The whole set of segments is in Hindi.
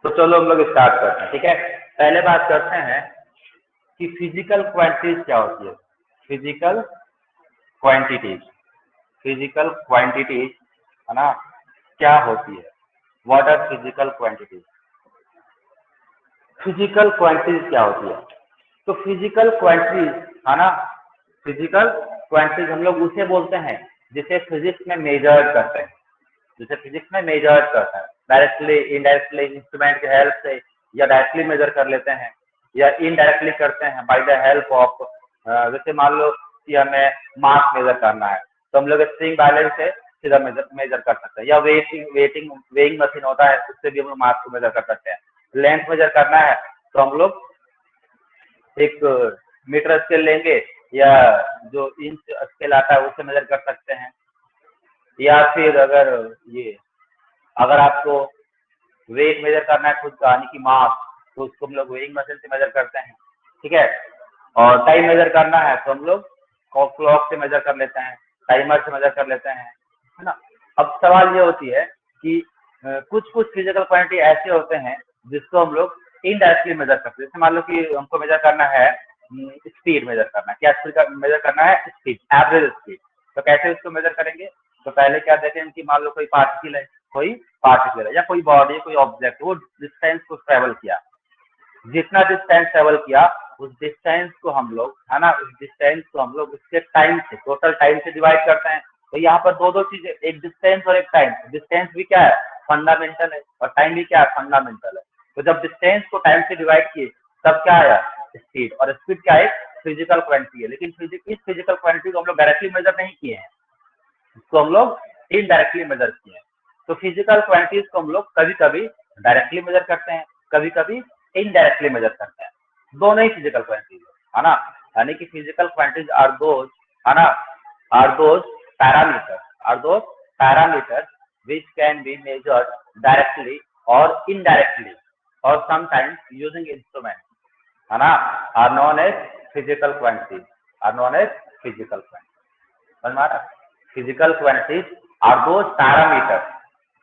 तो चलो हम लोग स्टार्ट करते हैं, ठीक है। पहले बात करते हैं कि फिजिकल क्वांटिटीज क्या होती है। फिजिकल क्वांटिटीज, फिजिकल क्वांटिटीज है ना, क्या होती है। What are physical quantities. Physical quantities क्या होती है। तो फिजिकल क्वांटिटीज है ना, फिजिकल क्वांटिटीज हम लोग उसे बोलते हैं जिसे फिजिक्स में मेजर करते हैं, जिसे फिजिक्स में मेजर करते हैं डायरेक्टली इनडायरेक्टली इंस्ट्रूमेंट की हेल्प से, या डायरेक्टली मेजर कर लेते हैं या इनडायरेक्टली करते हैं बाय द हेल्प ऑफ। जैसे मान लो कि हमें मास मेजर करना है तो हम लोग स्प्रिंग बैलेंस से सीधा मेजर कर सकते हैं, या वेइंग मशीन होता है उससे भी हम लोग मास को मेजर कर सकते हैं। लेंथ मेजर करना है तो हम लोग एक मीटर स्केल लेंगे या जो इंच स्केल आता है उससे मेजर कर सकते हैं। या फिर अगर आपको वेट मेजर करना है खुद का यानी कि मास, तो उसको हम लोग वेइंग मशीन से मेजर करते हैं, ठीक है। और टाइम मेजर करना है तो हम लोग क्लॉक से मेजर कर लेते हैं, टाइमर से मेजर कर लेते हैं, है ना। अब सवाल ये होती है कि कुछ कुछ फिजिकल क्वांटिटी ऐसे होते हैं जिसको हम लोग इनडायरेक्टली मेजर करते हैं। जैसे मान लो कि हमको मेजर करना है स्पीड मेजर करना है, क्या स्पीड का मेजर करना है, स्पीड, एवरेज स्पीड। तो कैसे उसको मेजर करेंगे। तो पहले क्या देखें कि मान लो कोई पार्टिकल है या कोई बॉडी, कोई ऑब्जेक्ट, वो डिस्टेंस को ट्रेवल किया, जितना डिस्टेंस ट्रेवल किया उस डिस्टेंस को हम लोग, है ना, उस डिस्टेंस को हम लोग उसके टाइम से, टोटल टाइम से डिवाइड करते हैं। तो यहाँ पर दो चीजें, एक डिस्टेंस और एक टाइम। डिस्टेंस भी क्या है, फंडामेंटल है, और टाइम भी क्या है, फंडामेंटल है। तो जब डिस्टेंस को टाइम से डिवाइड किए तब क्या आया, स्पीड। और स्पीड क्या है, फिजिकल क्वांटिटी है। लेकिन इस फिजिकल क्वांटिटी को हम लोग डायरेक्टली मेजर नहीं किए हैं, इसको हम लोग इनडायरेक्टली मेजर किए हैं। तो फिजिकल क्वांटिटीज को हम लोग कभी कभी डायरेक्टली मेजर करते हैं, कभी कभी इनडायरेक्टली मेजर करते हैं। दोनों ही फिजिकल क्वांटिटीज है ना। यानी कि फिजिकल क्वांटिटीज आर दोज, है ना, are those parameter which can be measured directly or indirectly or sometimes using instruments, है ना, are known as physical quantities, are known as physical quantities। समझ में आ रहा है। Physical quantities are those parameters,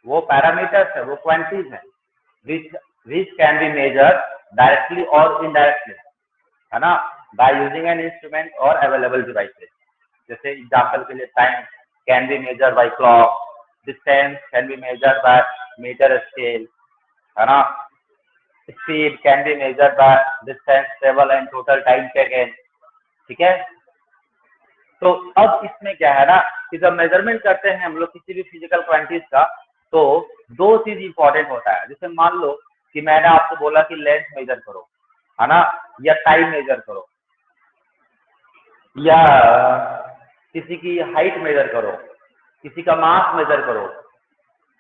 वो पैरामीटर्स है, वो क्वांटिटीज है which can be measured directly or indirectly, है ना, by using an instrument or available devices। जैसे एग्जांपल के लिए time can be measured by clock, distance can be measured by metre scale, है ना, speed can be measured by distance travel and total time taken, ठीक है। तो अब इसमें क्या है ना कि जब मेजरमेंट करते हैं हम लोग किसी भी फिजिकल क्वांटिटीज का, तो दो चीज इंपॉर्टेंट होता है। जैसे मान लो कि मैंने आपको बोला कि लेंथ मेजर करो, है ना, या टाइम मेजर करो, या किसी की हाइट मेजर करो, किसी का मास मेजर करो,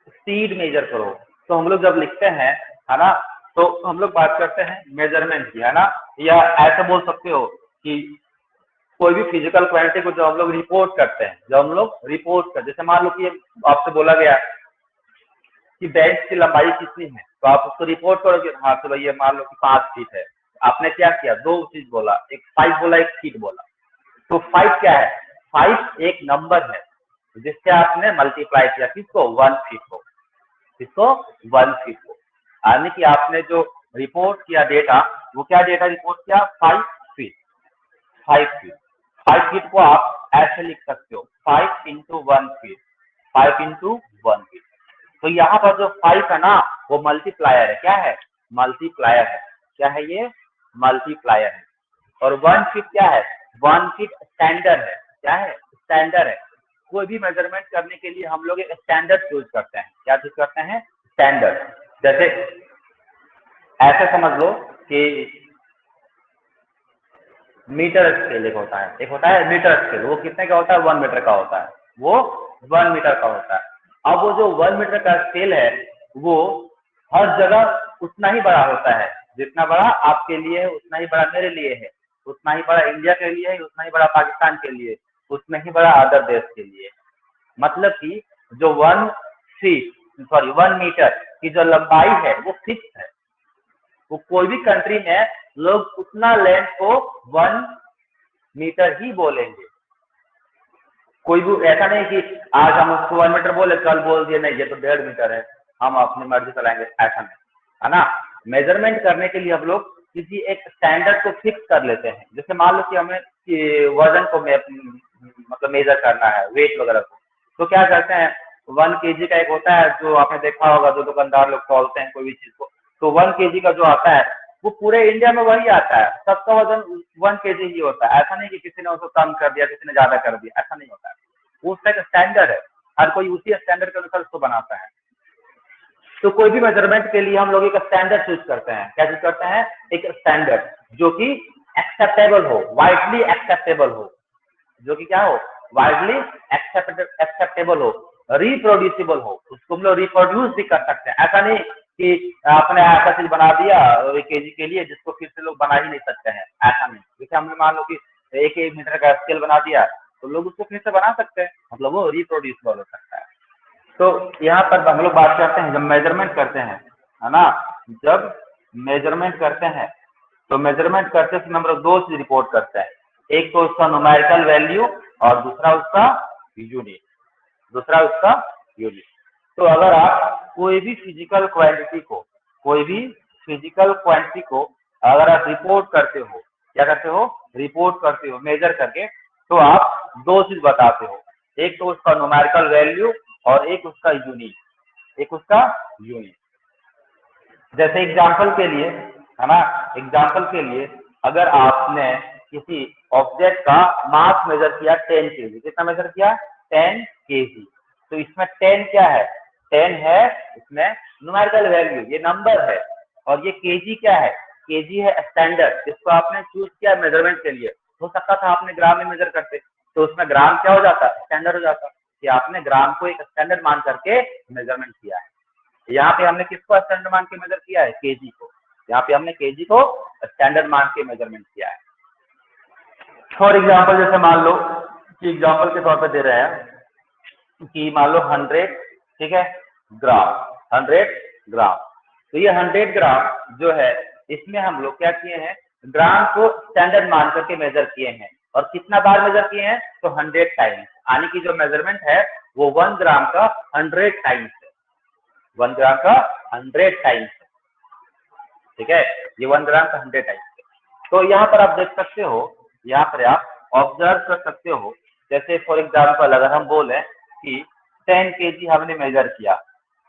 स्पीड मेजर करो। तो हम लोग जब लिखते हैं, है ना, तो हम लोग बात करते हैं मेजरमेंट की, है ना। या ऐसे बोल सकते हो कि कोई भी फिजिकल क्वांटिटी को जब हम लोग रिपोर्ट करते हैं, जैसे मान लो कि आपसे बोला गया कि बेंच की लंबाई कितनी है, तो आप उसको रिपोर्ट करोगे, हाँ तो भैया मान लो कि 5 फीट है। आपने क्या किया, दो चीज बोला, एक 5 बोला, एक फीट बोला। तो 5 क्या है, 5 एक नंबर है जिससे आपने मल्टीप्लाई किया किसको, 1 फीट को, किसको, 1 फीट को। यानी कि आपने जो रिपोर्ट किया डेटा, वो क्या डेटा रिपोर्ट किया, 5 फीट। 5 फीट को आप ऐसे लिख सकते हो, 5 इंटू 1 फीट, 5 इंटू 1 फीट। तो यहाँ पर जो 5 है ना, वो मल्टीप्लायर है। क्या है, मल्टीप्लायर है। क्या है ये, मल्टीप्लायर है। और 1 फीट क्या है, 1 फीट स्टैंडर्ड है। क्या है, स्टैंडर्ड है। कोई भी मेजरमेंट करने के लिए हम लोग एक स्टैंडर्ड यूज करते हैं। क्या चीज करते हैं, स्टैंडर्ड। जैसे ऐसे समझ लो कि मीटर स्केल एक होता है मीटर स्केल। वो कितने का होता है, 1 मीटर का होता है, वो 1 मीटर का होता है। अब वो जो 1 मीटर का स्केल है, वो हर जगह उतना ही बड़ा होता है। जितना बड़ा आपके लिए है उतना ही बड़ा मेरे लिए है, उतना ही बड़ा इंडिया के लिए है, उतना ही बड़ा पाकिस्तान के लिए, उतना ही बड़ा अदर देश के लिए। मतलब कि जो 1 मीटर की जो लंबाई है वो फिक्स है। वो कोई भी कंट्री में लोग उतना लेंथ को 1 मीटर ही बोलेंगे। कोई भी ऐसा नहीं कि आज हम उसको 1 मीटर बोले, कल बोल दिए नहीं ये तो 1.5 मीटर है, हम अपनी मर्जी चलाएंगे, ऐसा नहीं, है ना। मेजरमेंट करने के लिए हम लोग किसी एक स्टैंडर्ड को फिक्स कर लेते हैं। जैसे मान लो कि हमें वजन को मतलब मेजर करना है, वेट वगैरह को, तो क्या करते हैं 1 kg का एक होता है जो आपने देखा होगा, जो दुकानदार लोग तौलते हैं कोई भी चीज को, तो 1 kg का जो आता है वो पूरे इंडिया में वही आता है, सबका वजन 1 kg ही होता है। ऐसा नहीं कि किसी ने उसको कम कर दिया, किसी ने ज्यादा कर दिया, ऐसा नहीं होता है। वो उसका एक स्टैंडर्ड है, हर कोई उसी स्टैंडर्ड के अनुसार उसको बनाता है। तो कोई भी मेजरमेंट के लिए हम लोग एक स्टैंडर्ड चूज करते हैं। क्या चूज करते हैं? एक स्टैंडर्ड जो कि एक्सेप्टेबल हो, वाइडली एक्सेप्टेबल हो, जो कि क्या हो, वाइडली एक्सेप्टेबल हो, रिप्रोड्यूसिबल हो, उसको हम लोग रिप्रोड्यूस भी कर सकते हैं। ऐसा नहीं कि आपने ऐसा चीज बना दिया 1 kg के लिए जिसको फिर से लोग बना ही नहीं सकते हैं, ऐसा नहीं। जैसे हमने मान लो कि 1 मीटर का स्केल बना दिया तो लोग उसको फिर से बना सकते हैं, मतलब वो रिप्रोड्यूसिबल हो सकता है। तो यहाँ पर हम लोग बात करते हैं जब मेजरमेंट करते हैं, है ना, जब मेजरमेंट करते हैं तो मेजरमेंट करते समय हम लोग 2 चीज रिपोर्ट करते हैं। एक तो उसका न्यूमेरिकल वैल्यू और दूसरा उसका यूनिट, तो अगर आप कोई भी फिजिकल क्वांटिटी को अगर आप रिपोर्ट करते हो, क्या करते हो, रिपोर्ट करते हो मेजर करके, तो आप 2 चीज बताते हो, एक तो उसका न्यूमेरिकल वैल्यू और एक उसका यूनिट। जैसे एग्जाम्पल के लिए, है ना, एग्जाम्पल के लिए अगर आपने किसी ऑब्जेक्ट का मास मेजर किया 10 kg, कितना मेजर किया, 10 kg, तो इसमें 10 क्या है, 10 है इसमें न्यूमेरिकल वैल्यू, ये नंबर है, और ये kg क्या है, kg है स्टैंडर्ड जिसको आपने चूज किया मेजरमेंट के लिए। हो सकता था आपने ग्राम में मेजर करते, तो उसमें ग्राम क्या हो जाता, स्टैंडर्ड हो जाता, कि आपने ग्राम को एक स्टैंडर्ड मान करके मेजरमेंट किया है। यहाँ पे हमने किसको स्टैंडर्ड मान के मेजर किया है, केजी को, यहाँ पे हमने केजी को स्टैंडर्ड मान के मेजरमेंट किया है। फॉर एग्जांपल जैसे मान लो कि एग्जांपल के तौर पे दे रहे हैं कि मान लो 100, ठीक है, ग्राम, 100 ग्राम, तो ये 100 ग्राम जो है इसमें हम लोग क्या किए हैं, ग्राम को स्टैंडर्ड मान करके मेजर किए हैं, और कितना बार मेजर किए हैं, तो 100 टाइम्स, यानी कि जो मेजरमेंट है वो 1 ग्राम का 100 टाइम्स है, 1 ग्राम का 100 टाइम्स है, ठीक है, ये 1 ग्राम का 100 टाइम्स है। तो यहाँ पर आप देख सकते हो, यहाँ पर आप ऑब्जर्व कर सकते हो, जैसे फॉर एग्जाम्पल अगर हम बोले कि 10 kg हमने मेजर किया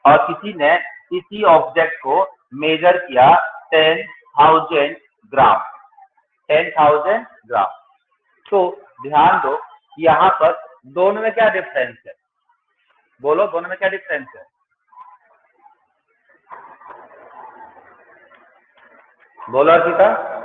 और किसी ने इसी ऑब्जेक्ट को मेजर किया 10,000 ग्राम, 10,000 ग्राम, तो ध्यान दो कि यहाँ पर दोनों में क्या डिफरेंस है, बोलो दोनों में क्या डिफरेंस है, बोलो अर्पिता।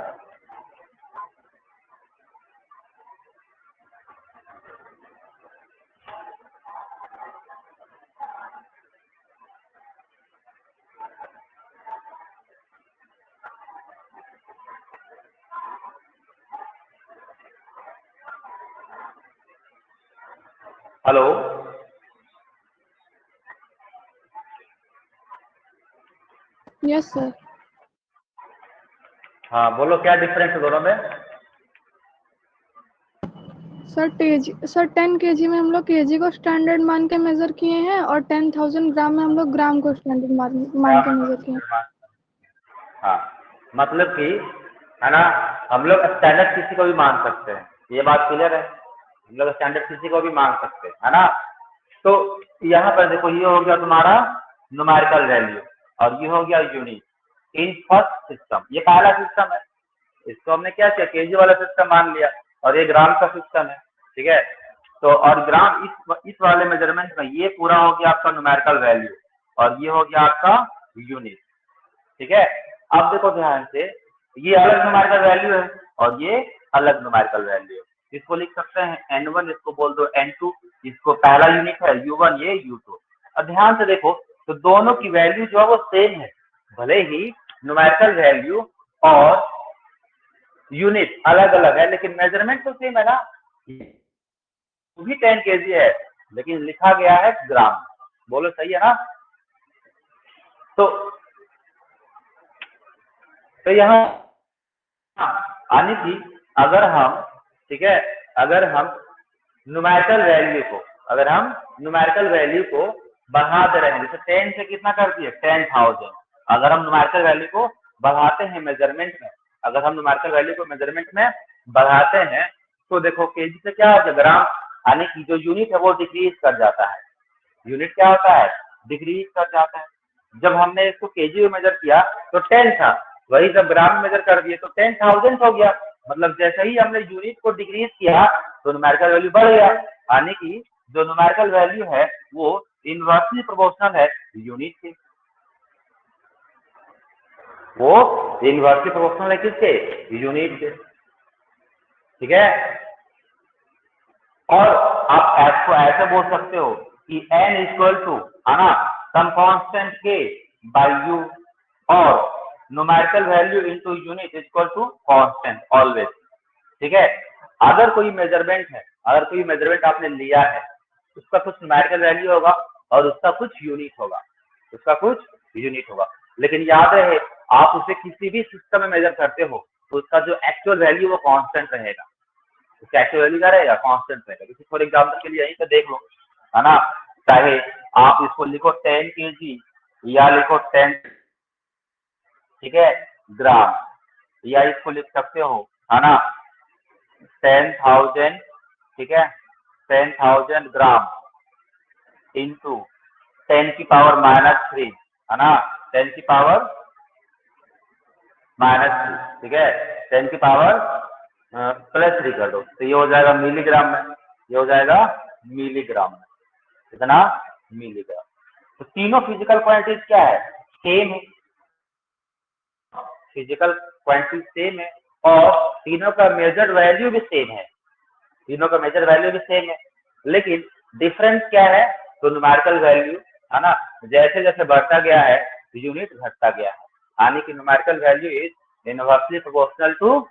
Hello, yes sir. हाँ बोलो क्या डिफरेंस है दोनों में। सर 10 kg में हम लोग kg को स्टैंडर्ड मान के मेजर किए हैं और 10,000 ग्राम में हम लोग ग्राम को स्टैंडर्ड मान के मेजर किए हैं। हाँ, मतलब कि, है ना, हम लोग स्टैंडर्ड किसी को भी मान सकते हैं, ये बात क्लियर है, हम लोग स्टैंडर्ड किसी को भी मान सकते हैं, है ना। तो यहाँ पर देखो ये हो गया तुम्हारा न्यूमेरिकल वैल्यू और ये हो गया यूनिट इन फर्स्ट सिस्टम, ये पहला सिस्टम है, इसको हमने क्या किया, केजी वाला सिस्टम मान लिया, और ये ग्राम का सिस्टम है, ठीक है। तो और ग्राम इस वाले मेजरमेंट में ये पूरा हो गया आपका न्यूमेरिकल वैल्यू और ये हो गया आपका यूनिट, ठीक है। अब देखो ध्यान से, ये अलग न्यूमेरिकल वैल्यू है और ये अलग न्यूमेरिकल वैल्यू है, इसको लिख सकते हैं n1, इसको बोल दो n2, इसको पहला यूनिट है u1, ये u2। अब ध्यान से देखो तो दोनों की वैल्यू जो है वो सेम है, भले ही न्यूमेरिकल वैल्यू और यूनिट अलग अलग है लेकिन मेजरमेंट तो सेम है ना, वो भी 10 kg है लेकिन लिखा गया है ग्राम, बोलो सही है ना। तो यहाँ आनी थी, अगर हम, ठीक है, अगर हम न्यूमेरिकल वैल्यू को बढ़ा दे रहे हैं, जैसे 10 से कितना कर दिए 10,000, अगर हम न्यूमेरिकल वैल्यू को बढ़ाते हैं मेजरमेंट में, अगर हम न्यूमेरिकल वैल्यू को मेजरमेंट में बढ़ाते हैं तो देखो केजी से क्या होता है, ग्राम, यानी कि जो यूनिट है वो डिक्रीज कर जाता है। यूनिट क्या होता है, डिक्रीज कर जाता है। जब हमने इसको केजी में मेजर किया तो 10 था, वही जब ग्राम में मेजर कर दिए तो 10,000 हो गया। मतलब जैसे ही हमने यूनिट को डिक्रीज किया तो न्यूमेरिकल वैल्यू बढ़ गया, यानी कि जो न्यूमेरिकल वैल्यू है वो इनवर्सली प्रोपोर्शनल है यूनिट के, वो इनवर्सली प्रोपोर्शनल है किसके, यूनिट के, ठीक है। और आप इसको ऐसे बोल सकते हो कि n इक्वल टू, है ना, some constant k by u, और numerical value into unit equal to constant always, ठीक है। अगर कोई मेजरमेंट है, अगर कोई मेजरमेंट आपने लिया है, उसका कुछ न्यूमेरिकल वैल्यू होगा और उसका कुछ यूनिट होगा, उसका कुछ यूनिट होगा। लेकिन याद रहे आप उसे किसी भी सिस्टम में मेजर करते हो तो उसका जो एक्चुअल वैल्यू वो कांस्टेंट रहेगा, उसका एक्चुअल वैल्यू क्या रहेगा, कांस्टेंट रहेगा। जैसे फॉर एग्जांपल के लिए यहीं पे देख लो, है ना, चाहे आप इसको लिखो 10 kg या लिखो 10, ठीक है, ग्राम, या इसको लिख सकते हो, है ना, 10,000, ठीक है, 10,000 ग्राम इंटू 10 की पावर -3, है ना, 10 की पावर -3, ठीक है, 10 की पावर +3 कर दो तो ये हो जाएगा मिलीग्राम में, ये हो जाएगा मिलीग्राम में, कितना, मिलीग्राम। तो तीनों फिजिकल क्वांटिटीज क्या है, सेम है, फिजिकल क्वांटिटी सेम है और तीनों का मेजर्ड वैल्यू भी सेम है, तीनों का मेजर वैल्यू भी सेम है, लेकिन डिफरेंस क्या है, तो न्यूमेरिकल वैल्यू, है ना, जैसे जैसे बढ़ता गया है यूनिट घटता गया है, यानी कि numerical value is inversely proportional to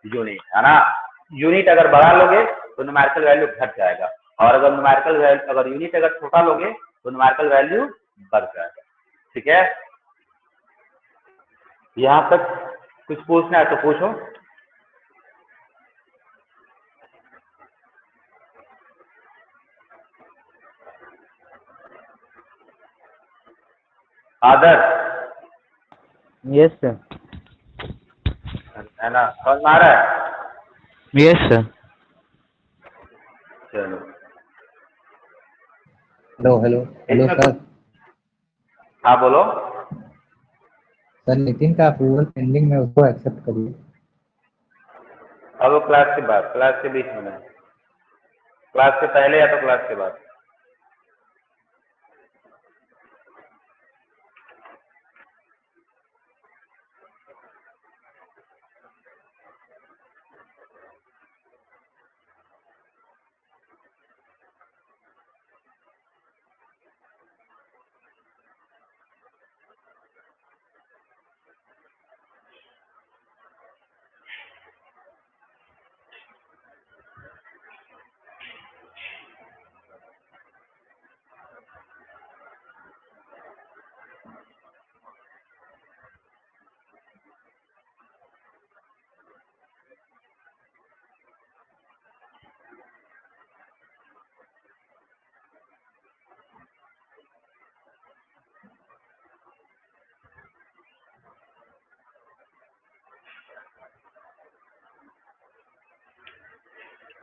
unit, है ना। यूनिट अगर बढ़ा लोगे तो न्यूमेरिकल वैल्यू घट जाएगा, और अगर न्यूमेरिकल वैल्यू, अगर यूनिट अगर छोटा लोगे तो न्यूमेरिकल वैल्यू बढ़ जाएगा, ठीक है। यहाँ तक कुछ पूछना है तो पूछो। आदर्श, यस सर। है ना, समझ में आ रहा है, यस सर। चलो। हेलो हेलो हेलो इसमें सर। हाँ बोलो। सर नितिन का अप्रूवल पेंडिंग में, उसको एक्सेप्ट करिए। अब वो क्लास के बाद, क्लास के बीच में नहीं, क्लास के पहले या तो क्लास के बाद।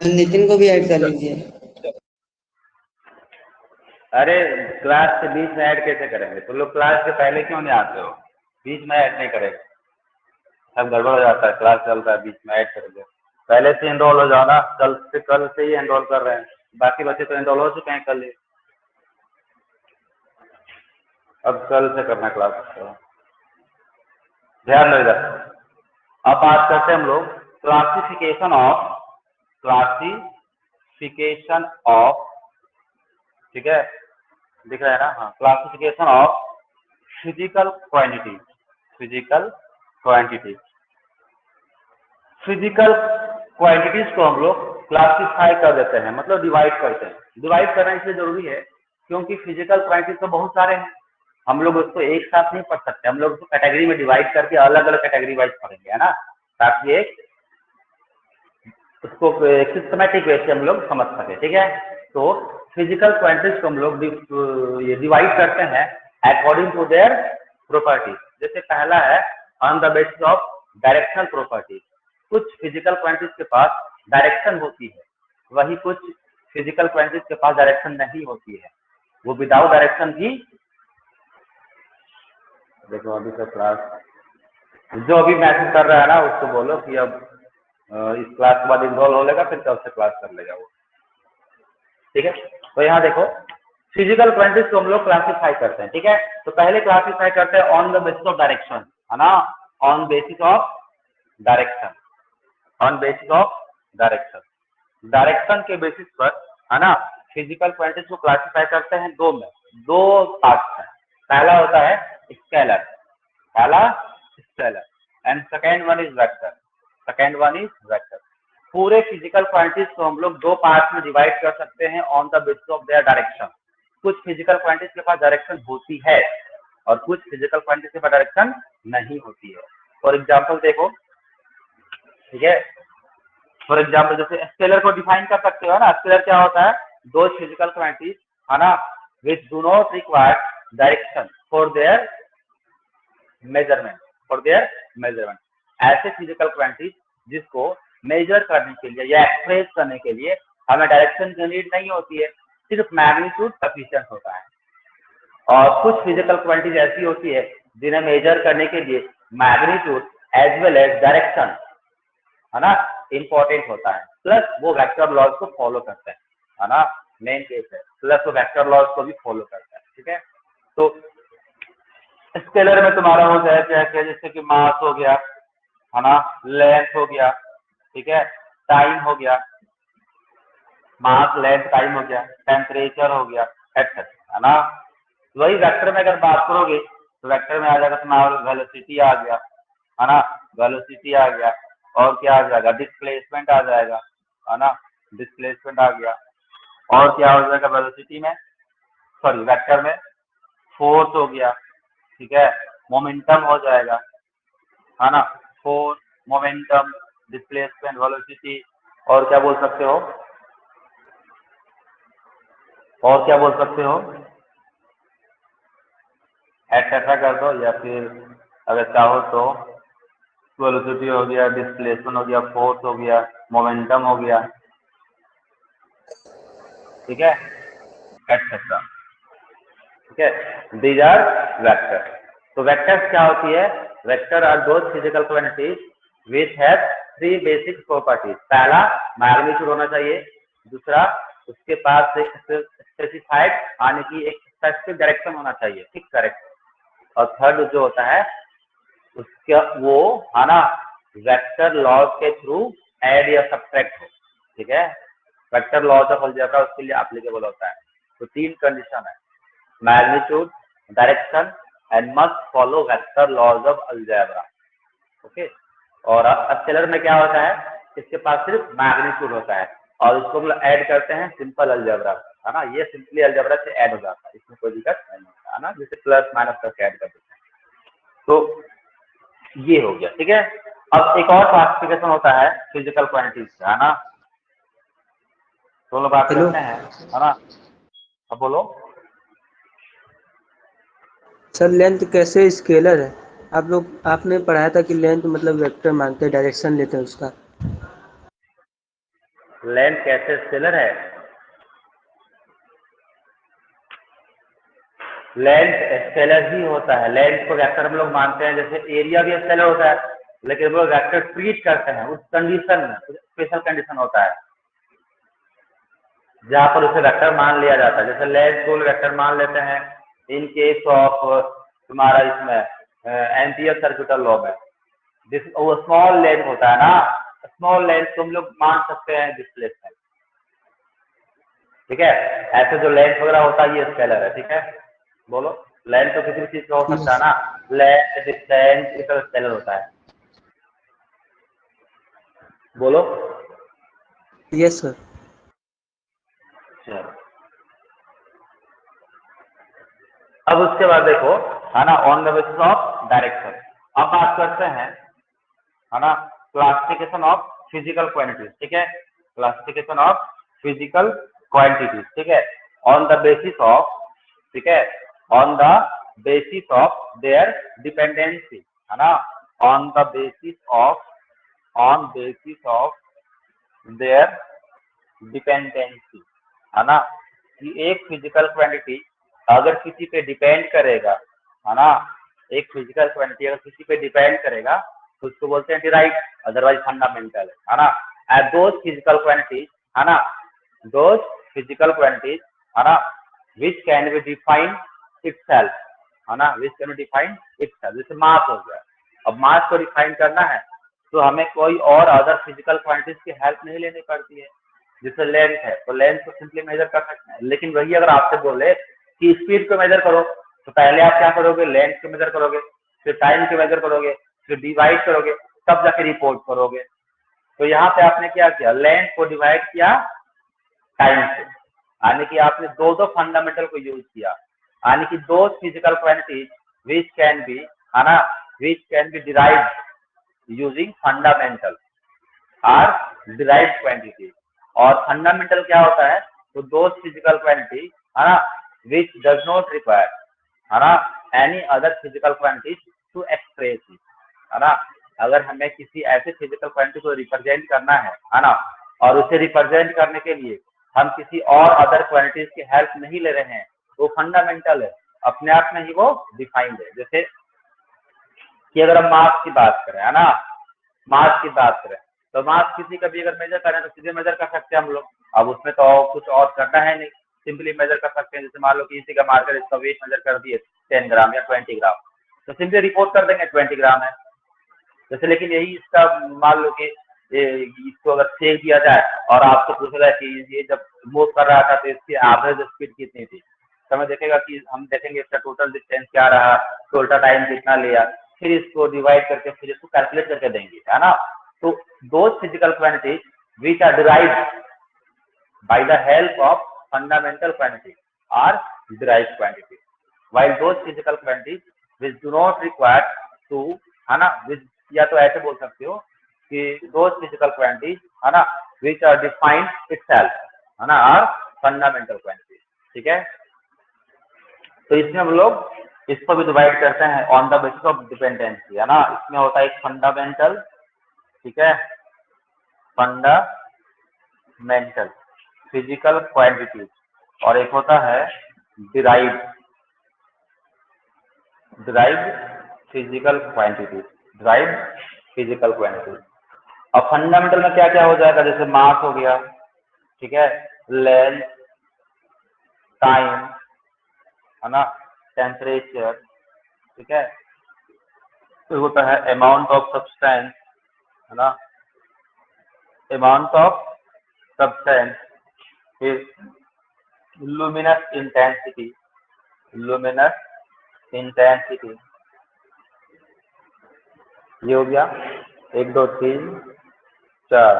नितिन को भी ऐड कर लीजिए। अरे क्लास के बीच में ऐड कैसे करेंगे, तो लोग क्लास के पहले क्यों नहीं आते हो, बीच में ऐड नहीं करेंगे, सब गड़बड़ हो जाता है, क्लास चलता है बीच में ऐड करेंगे। पहले से एनरोल हो जाओ ना, कल से ही एनरोल कर रहे हैं, बाकी बच्चे तो एनरोल हो चुके हैं कल ही, अब कल से करना क्लास, ध्यान दो इधर। अब बात करते हैं हम लोग क्लासिफिकेशन ऑफ, ठीक है, दिख रहा है ना, हाँ, classification of physical quantity, physical quantities को हम लोग क्लासिफाई कर देते हैं, मतलब डिवाइड करते हैं। डिवाइड करना इसलिए जरूरी है क्योंकि फिजिकल क्वांटिटीज तो बहुत सारे हैं, हम लोग उसको एक साथ नहीं पढ़ सकते, हम लोग उसको कैटेगरी में डिवाइड करके अलग अलग कैटेगरी वाइज पढ़ेंगे, है ना, ताकि एक उसको सिस्टमैटिक वे से हम लोग समझ सके, ठीक है। तो फिजिकल क्वांटिटीज को हम लोग ये डिवाइड करते हैं अकॉर्डिंग टू देयर प्रॉपर्टीज। जैसे पहला है on the basis of directional properties. कुछ फिजिकल क्वांटिटीज के पास डायरेक्शन होती है, वही कुछ फिजिकल क्वांटिटीज के पास डायरेक्शन नहीं होती है, वो विदाउट डायरेक्शन भी। देखो अभी तो क्लास जो अभी मैसेज कर रहा है ना उसको बोलो कि अब इस क्लास के बाद इन्वॉल्व हो लेगा, फिर कल से क्लास कर लेगा वो, ठीक है। तो यहाँ देखो फिजिकल क्वांटिटीज को हम लोग क्लासिफाई करते हैं, ठीक है। तो पहले क्लासिफाई करते हैं on the basis of direction, है ना, on basis of direction, on basis of direction. Direction के बेसिस पर, है ना, फिजिकल क्वांटिटीज को क्लासिफाई करते हैं दो में, दो पार्ट्स हैं। पहला होता है स्केलर, पहला scalar, and second one is vector, second one is vector. पूरे फिजिकल क्वांटिटीज को हम लोग दो पार्ट में डिवाइड कर सकते हैं on the basis of their direction. कुछ फिजिकल क्वांटिटीज के पास डायरेक्शन होती है और कुछ फिजिकल क्वांटिटीज के पास डायरेक्शन नहीं होती है। फॉर एग्जाम्पल देखो, ठीक है, फॉर एग्जाम्पल जैसे स्केलर को डिफाइन कर सकते हो ना। स्केलर क्या होता है, दो फिजिकल क्वांटिटीज, है ना, which do not require direction for their measurement, for their measurement. ऐसे फिजिकल क्वांटिटीज जिसको मेजर करने के लिए या एक्सप्रेस करने के लिए हमें डायरेक्शन की नीड नहीं होती है, सिर्फ मैग्नीट्यूड सफिशिएंट होता है। और कुछ फिजिकल क्वांटिटीज ऐसी होती है जिन्हें मेजर करने के लिए magnitude as well as direction, है ना, इंपॉर्टेंट होता है। प्लस वो वेक्टर लॉज को फॉलो करते हैं, है ना, मेन केस है, प्लस वो वेक्टर लॉज को भी फॉलो करते हैं, ठीक है। तो स्केलर में तुम्हारा हो जाए क्या क्या, जैसे कि मास हो गया, है ना, लेंथ हो गया, ठीक है, टाइम हो गया, मास लेंथ टाइम हो गया, टेम्परेचर हो गया, एक्सेट्रा, है ना। वही वेक्टर में अगर बात करोगे तो वेक्टर में आ जाएगा तुम्हारा वेलोसिटी आ गया, है ना, वेलोसिटी आ गया, और क्या आ जाएगा, डिस्प्लेसमेंट आ जाएगा, है ना, डिस्प्लेसमेंट आ गया, और क्या हो जाएगा वेलोसिटी में, सॉरी वेक्टर में फोर्स हो गया, ठीक है, मोमेंटम हो जाएगा, है ना, फोर्स, मोमेंटम, डिस्प्लेसमेंट, वेलोसिटी, और क्या बोल सकते हो, और क्या बोल सकते हो, एक्सेट्रा कर दो, या फिर अगर चाहो तो वेलोसिटी हो गया, डिस्प्लेसमेंट हो गया, फोर्स हो गया, मोमेंटम हो गया, ठीक है, एक्सेट्रा, ठीक है। These are vector. तो वेक्टर्स क्या होती है, vector are those physical quantities which have three basic properties. पहला मैग्नीट्यूड होना चाहिए, दूसरा उसके पास एक स्पेसिफाइड आने की एक स्पेसिफिक डायरेक्शन होना चाहिए, ठीक, करेक्ट, और थर्ड जो होता है उसका वो, है ना, वेक्टर लॉज के थ्रू ऐड या सब्ट्रैक्ट हो, ठीक है। वेक्टर लॉज ऑफ अलजेब्रा उसके लिए एप्लीकेबल होता है। तो तीन कंडीशन है, magnitude, direction, and must follow vector laws of algebra, okay. और स्केलर में क्या होता है, इसके पास सिर्फ मैग्नीट्यूड होता है और इसको हम ऐड करते हैं सिंपल अलजेब्रा, है ना, ये सिंपली अलजेब्रा से ऐड हो जाता है, इसमें कोई दिक्कत नहीं होता, है ना, जैसे प्लस माइनस करके ऐड कर देते हैं। तो ये हो गया, ठीक है। अब एक और क्लासिफिकेशन होता है फिजिकल क्वांटिटीज का, है ना, तो लोग बात करते हैं, है ना। अब बोलो सर लेंथ कैसे स्केलर है, आपने पढ़ाया था कि लेंथ मतलब वेक्टर मांगते हैं, डायरेक्शन लेते हैं उसका। लेंथ कैसे स्केलर है, लेंथ स्केलर ही होता है। लेंथ को वेक्टर हम लोग मानते हैं, जैसे एरिया भी स्केलर होता है, लेकिन हम लोग वेक्टर ट्रीट करते हैं उस कंडीशन में, स्पेशल कंडीशन होता है जहाँ पर उसे वेक्टर मान लिया जाता है। जैसे लेंथ को वेक्टर मान लेते हैं इन केस ऑफ तुम्हारा इसमें एम्पियर सर्कुलर लॉ में, वो स्मॉल लेंथ होता है ना, स्मॉल लेंथ को हम लोग मान सकते हैं डिस्प्लेसमेंट, ठीक है। ऐसे जो लेंथ वगैरह होता है ये स्केलर है, ठीक है। बोलो, लेंथ तो किसी भी चीज का हो सकता है ना, लेंथ, डिस्टेंस, ये सब स्केलर होता है। बोलो, यस सर। चलो अब उसके बाद देखो, है ना, on the basis of direction. अब बात करते हैं, है ना, क्लासिफिकेशन ऑफ फिजिकल क्वांटिटीज, ठीक है, क्लासिफिकेशन ऑफ फिजिकल क्वांटिटीज, ठीक है, ऑन द बेसिस ऑफ, ठीक है, on the basis of their dependency, है ना, on basis of their dependency, है ना, कि एक फिजिकल क्वांटिटी अगर किसी पे डिपेंड करेगा, है ना, एक फिजिकल क्वांटिटी अगर किसी पे डिपेंड करेगा तो उसको बोलते हैं डिराइव्ड, अदरवाइज फंडामेंटल, है ना। एंड दोज फिजिकल क्वांटिटीज, है ना, दोज फिजिकल क्वांटिटीज, है ना, which can be define itself, है ना, which can be define itself. जैसे मास हो गया, अब मास को डिफाइन करना है तो हमें कोई और अदर फिजिकल क्वांटिटीज की हेल्प नहीं लेनी पड़ती है। जैसे लेंथ है तो लेंथ को सिंपली मेजर कर सकते हैं, लेकिन वही अगर आपसे बोले कि स्पीड को मेजर करो तो पहले आप क्या करोगे, लेंथ को मेजर करोगे, फिर टाइम को मेजर करोगे, फिर डिवाइड करोगे, तब जाके रिपोर्ट करोगे। तो यहाँ पे आपने क्या किया, लेंथ को डिवाइड किया टाइम से, यानी कि आपने दो फंडामेंटल को यूज किया, यानी कि दो physical quantities which can be, है ना, which can be derived using fundamental or derived quantity. और फंडामेंटल क्या होता है, तो दो फिजिकल क्वांटिटी, है ना, विच डज नॉट रिक्वायर, है ना, any other physical quantity to express it, है ना। अगर हमें किसी ऐसे फिजिकल क्वांटिटी को रिप्रेजेंट करना है ना, और उसे रिप्रेजेंट करने के लिए हम किसी और अदर क्वांटिटीज की हेल्प नहीं ले रहे हैं, वो फंडामेंटल है, अपने आप में ही वो डिफाइंड है। जैसे कि अगर हम मास की बात करें, है ना, मास की बात करें तो मास किसी का भी अगर मेजर करें तो सीधे मेजर कर सकते हैं हम लोग, अब उसमें तो कुछ और करना है नहीं, सिंपली मेजर कर सकते हैं। जैसे मान लो कि इसी का मार्कर इसका वेट मेजर कर दिए 10 ग्राम या 20 ग्राम, तो सिंपली रिपोर्ट कर देंगे 20 ग्राम है। जैसे लेकिन यही इसका मान लो कि इसको अगर फेंक दिया जाए और आपको पूछेगा कि ये जब मूव कर रहा था तो इसकी एवरेज स्पीड कितनी थी, तो हमें देखेगा कि हम देखेंगे इसका टोटल डिस्टेंस क्या रहा, टोटल टाइम कितना लिया, फिर इसको डिवाइड करके फिर इसको कैलकुलेट करके देंगे, है ना। तो those physical quantities which are derived by the help of fundamental quantity are derived quantity, while those physical quantities which do not require to, है ना, which या तो ऐसे बोल सकते हो कि those physical quantities, है ना, which are defined itself, है ना, are fundamental quantities, ठीक है। तो इसमें हम लोग इसको भी डिवाइड करते हैं on the basis of dependency, है ना। इसमें होता है एक फंडामेंटल, ठीक है, फंडामेंटल फिजिकल क्वांटिटीज, और एक होता है derived physical quantities, derived physical quantities. अब फंडामेंटल में क्या क्या हो जाएगा, जैसे मास हो गया, ठीक है, लेंथ, टाइम, है ना, टेम्परेचर, ठीक है, फिर होता है अमाउंट ऑफ सब्सटेंस, है ना, अमाउंट ऑफ सब्सटेंस, फिर लुमिनस इंटेंसिटी, ये हो गया 1 2 3 4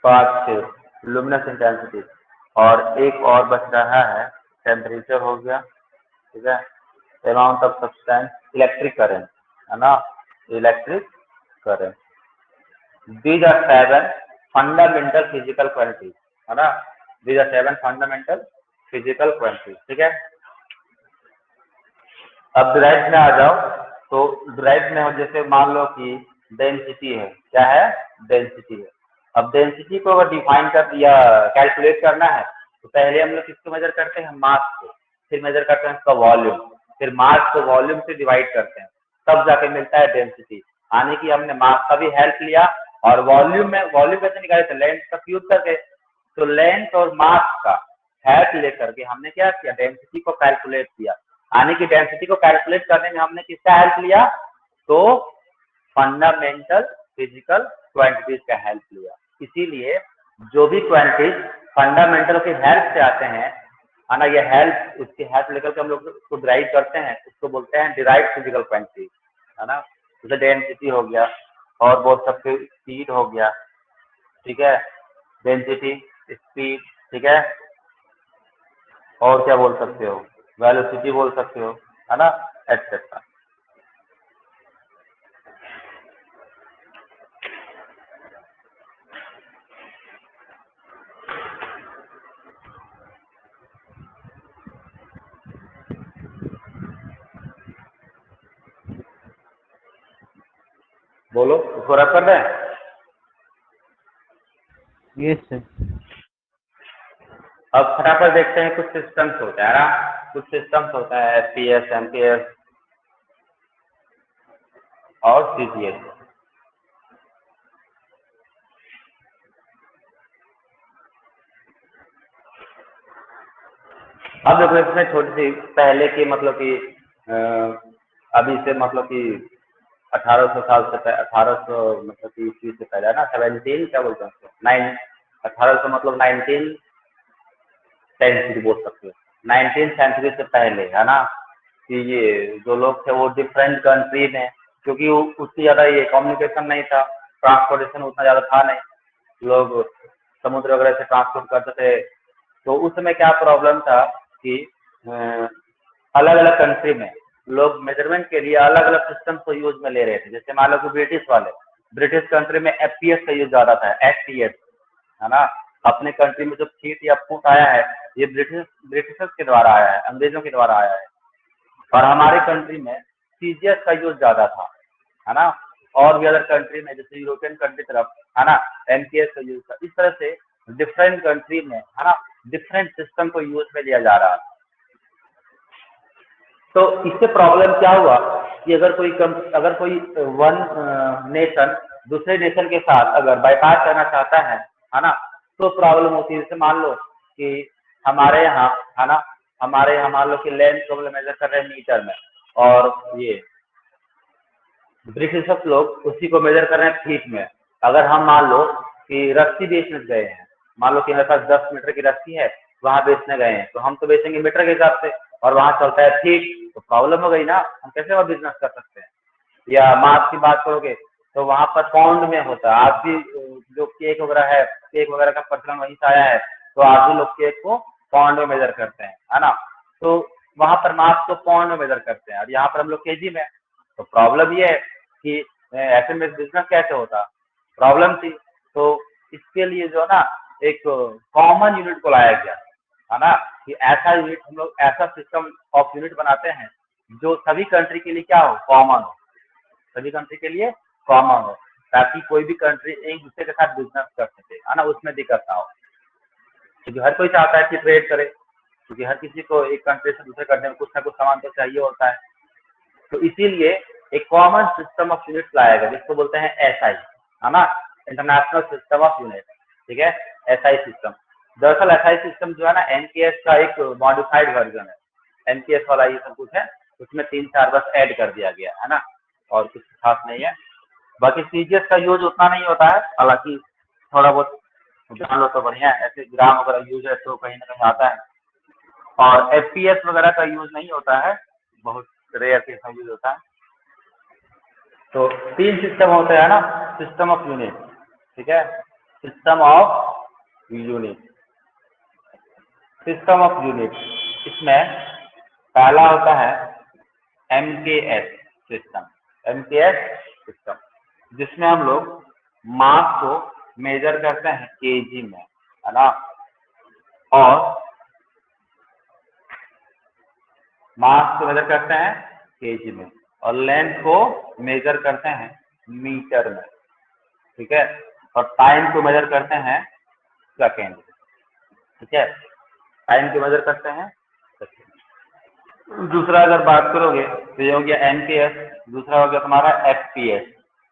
5 6 लुमिनस इंटेंसिटी, और एक और बच रहा है टेम्परेचर हो गया, ठीक है, amount of substance, electric current, है ना, electric current. These are 7 fundamental physical quantities, है ना, these are 7 fundamental physical quantities, ठीक है। अब डिराइव में आ जाओ, तो डिराइव में जैसे मान लो कि डेंसिटी है, क्या है, डेंसिटी है। अब डेंसिटी को अगर डिफाइन कर या कैलकुलेट करना है तो पहले हम लोग किसको मेजर करते हैं, मास को, फिर मेजर करते हैं उसका वॉल्यूम, फिर मास को वॉल्यूम से डिवाइड करते हैं, तब जाके मिलता है डेंसिटी। यानी कि हमने मास का भी हेल्प लिया और वॉल्यूम कैसे निकाले थे, लेंथ का यूज करके, तो लेंथ और मास का हेल्प लेकर के हमने क्या किया, डेंसिटी को कैलकुलेट किया। यानी कि डेंसिटी को कैलकुलेट करने में हमने किसका हेल्प लिया, तो फंडामेंटल फिजिकल क्वांटिटीज का हेल्प लिया। इसीलिए जो भी क्वांटिटीज फंडामेंटल के हेल्प से आते हैं, है ना, ये हेल्प, उसकी हेल्प लेकर के हम लोग उसको डिराइव करते हैं, उसको बोलते हैं डिराइव्ड फिजिकल क्वांटिटीज, है ना। जैसे डेंसिटी हो गया, और बोल सकते हो स्पीड हो गया, ठीक है, डेंसिटी, स्पीड, ठीक है, और क्या बोल सकते हो, वेलोसिटी बोल सकते हो, है ना, एटसेट्रा। बोलो, उसको रब कर दें? Yes, sir. अब फटाफट देखते हैं, कुछ सिस्टम्स होते हैं ना, कुछ सिस्टम्स होता है FPS, MPS और CGS। अब देखो इसमें छोटी सी पहले की मतलब कि अभी से मतलब कि 1800 साल से 1800 मतलब कि ईस्वी से पहले ना, 17 क्या बोलते हैं उसको, 1800 मतलब 19 सेंचुरी बोल सकते हो, 19 सेंचुरी से पहले है ना, कि ये जो लोग थे वो डिफरेंट कंट्री में, क्योंकि उतनी ज़्यादा ये कम्युनिकेशन नहीं था, ट्रांसपोर्टेशन उतना ज़्यादा था नहीं, लोग समुद्र वगैरह से ट्रांसपोर्ट करते थे। तो उस समय क्या प्रॉब्लम था कि अलग अलग कंट्री में लोग मेजरमेंट के लिए अलग अलग सिस्टम को यूज में ले रहे थे। जैसे मान लो कि ब्रिटिश कंट्री में FPS का यूज ज़्यादा था, FPS, है ना। अपने कंट्री में जो फीट या फुट आया है, ये ब्रिटिशर्स के द्वारा आया है, अंग्रेजों के द्वारा आया है। और हमारे कंट्री में CGS का यूज ज़्यादा था, है ना। और भी अदर कंट्री में जैसे यूरोपियन कंट्री तरफ, है ना, MPS का यूज था। इस तरह से डिफरेंट कंट्री में, है ना, डिफरेंट सिस्टम को यूज में लिया जा रहा है। तो इससे प्रॉब्लम क्या हुआ कि अगर कोई वन नेशन दूसरे नेशन के साथ अगर बाईपास करना चाहता है ना, तो प्रॉब्लम होती है। जैसे मान लो कि हमारे यहाँ, है ना, हमारे यहाँ मान लो कि लैंड को मेजर कर रहे हैं मीटर में, और ये ब्रिटिशर्स लोग उसी को मेजर कर रहे हैं फीट में। अगर हम मान लो कि रस्सी बेचने गए हैं, मान लो कि हमारे पास 10 मीटर की रस्सी है, वहां बेचने गए हैं, तो हम तो बेचेंगे मीटर के हिसाब से, और वहां चलता है फीट, तो प्रॉब्लम हो गई ना, हम कैसे वह बिजनेस कर सकते हैं। या मास की बात करोगे तो वहां पर पाउंड में होता है। आज भी जो केक वगैरह है, केक वगैरह का प्रचलन वहीं से आया है, तो आज भी लोग केक को पाउंड में मेजर करते हैं, है ना। तो वहां पर मास को पाउंड में मेजर करते हैं, और यहाँ पर हम लोग केजी में। तो प्रॉब्लम ये है कि ऐसे में बिजनेस कैसे होता, प्रॉब्लम थी। तो इसके लिए जो है ना, एक कॉमन यूनिट को लाया गया, है ना, कि ऐसा यूनिट हम लोग, ऐसा सिस्टम ऑफ यूनिट बनाते हैं जो सभी कंट्री के लिए क्या हो, कॉमन हो, सभी कंट्री के लिए कॉमन हो, ताकि कोई भी कंट्री एक दूसरे के साथ बिजनेस कर सके, है ना, उसमें दिक्कत ना हो। क्योंकि हर कोई चाहता है कि ट्रेड करे, क्योंकि हर किसी को एक कंट्री से दूसरे कंट्री में कुछ ना कुछ सामान तो चाहिए होता है। तो इसीलिए एक कॉमन सिस्टम ऑफ यूनिट लाया गया, जिसको बोलते हैं SI, है ना, इंटरनेशनल सिस्टम ऑफ यूनिट। ठीक है, SI सिस्टम। दरअसल SI सिस्टम जो है ना, NPS का एक मॉडिफाइड वर्जन है। NPS वाला ये सब कुछ है, उसमें 3-4 बस ऐड कर दिया गया है ना, और कुछ खास नहीं है। बाकी CGS का यूज उतना नहीं होता है, हालांकि थोड़ा बहुत जान लो तो बढ़िया है। ऐसे ग्राम वगैरह यूज है तो कहीं ना कहीं आता है। और FPS वगैरह का यूज नहीं होता है, बहुत रेयर केस में यूज होता है। तो 3 सिस्टम होते हैं ना, सिस्टम ऑफ यूनिट। ठीक है, system of unit, system of unit. इसमें पहला होता है MKS सिस्टम, MKS सिस्टम, जिसमें हम लोग मास को मेजर करते हैं केजी में, है ना, और मास को मेजर करते हैं केजी में, और लेंथ को मेजर करते हैं मीटर में। ठीक है, और टाइम को मेजर करते हैं सेकेंड। ठीक है, टाइम को मेजर करते हैं सेकेंड। दूसरा अगर बात करोगे तो ये हो गया MKS, दूसरा हो गया तुम्हारा FPS।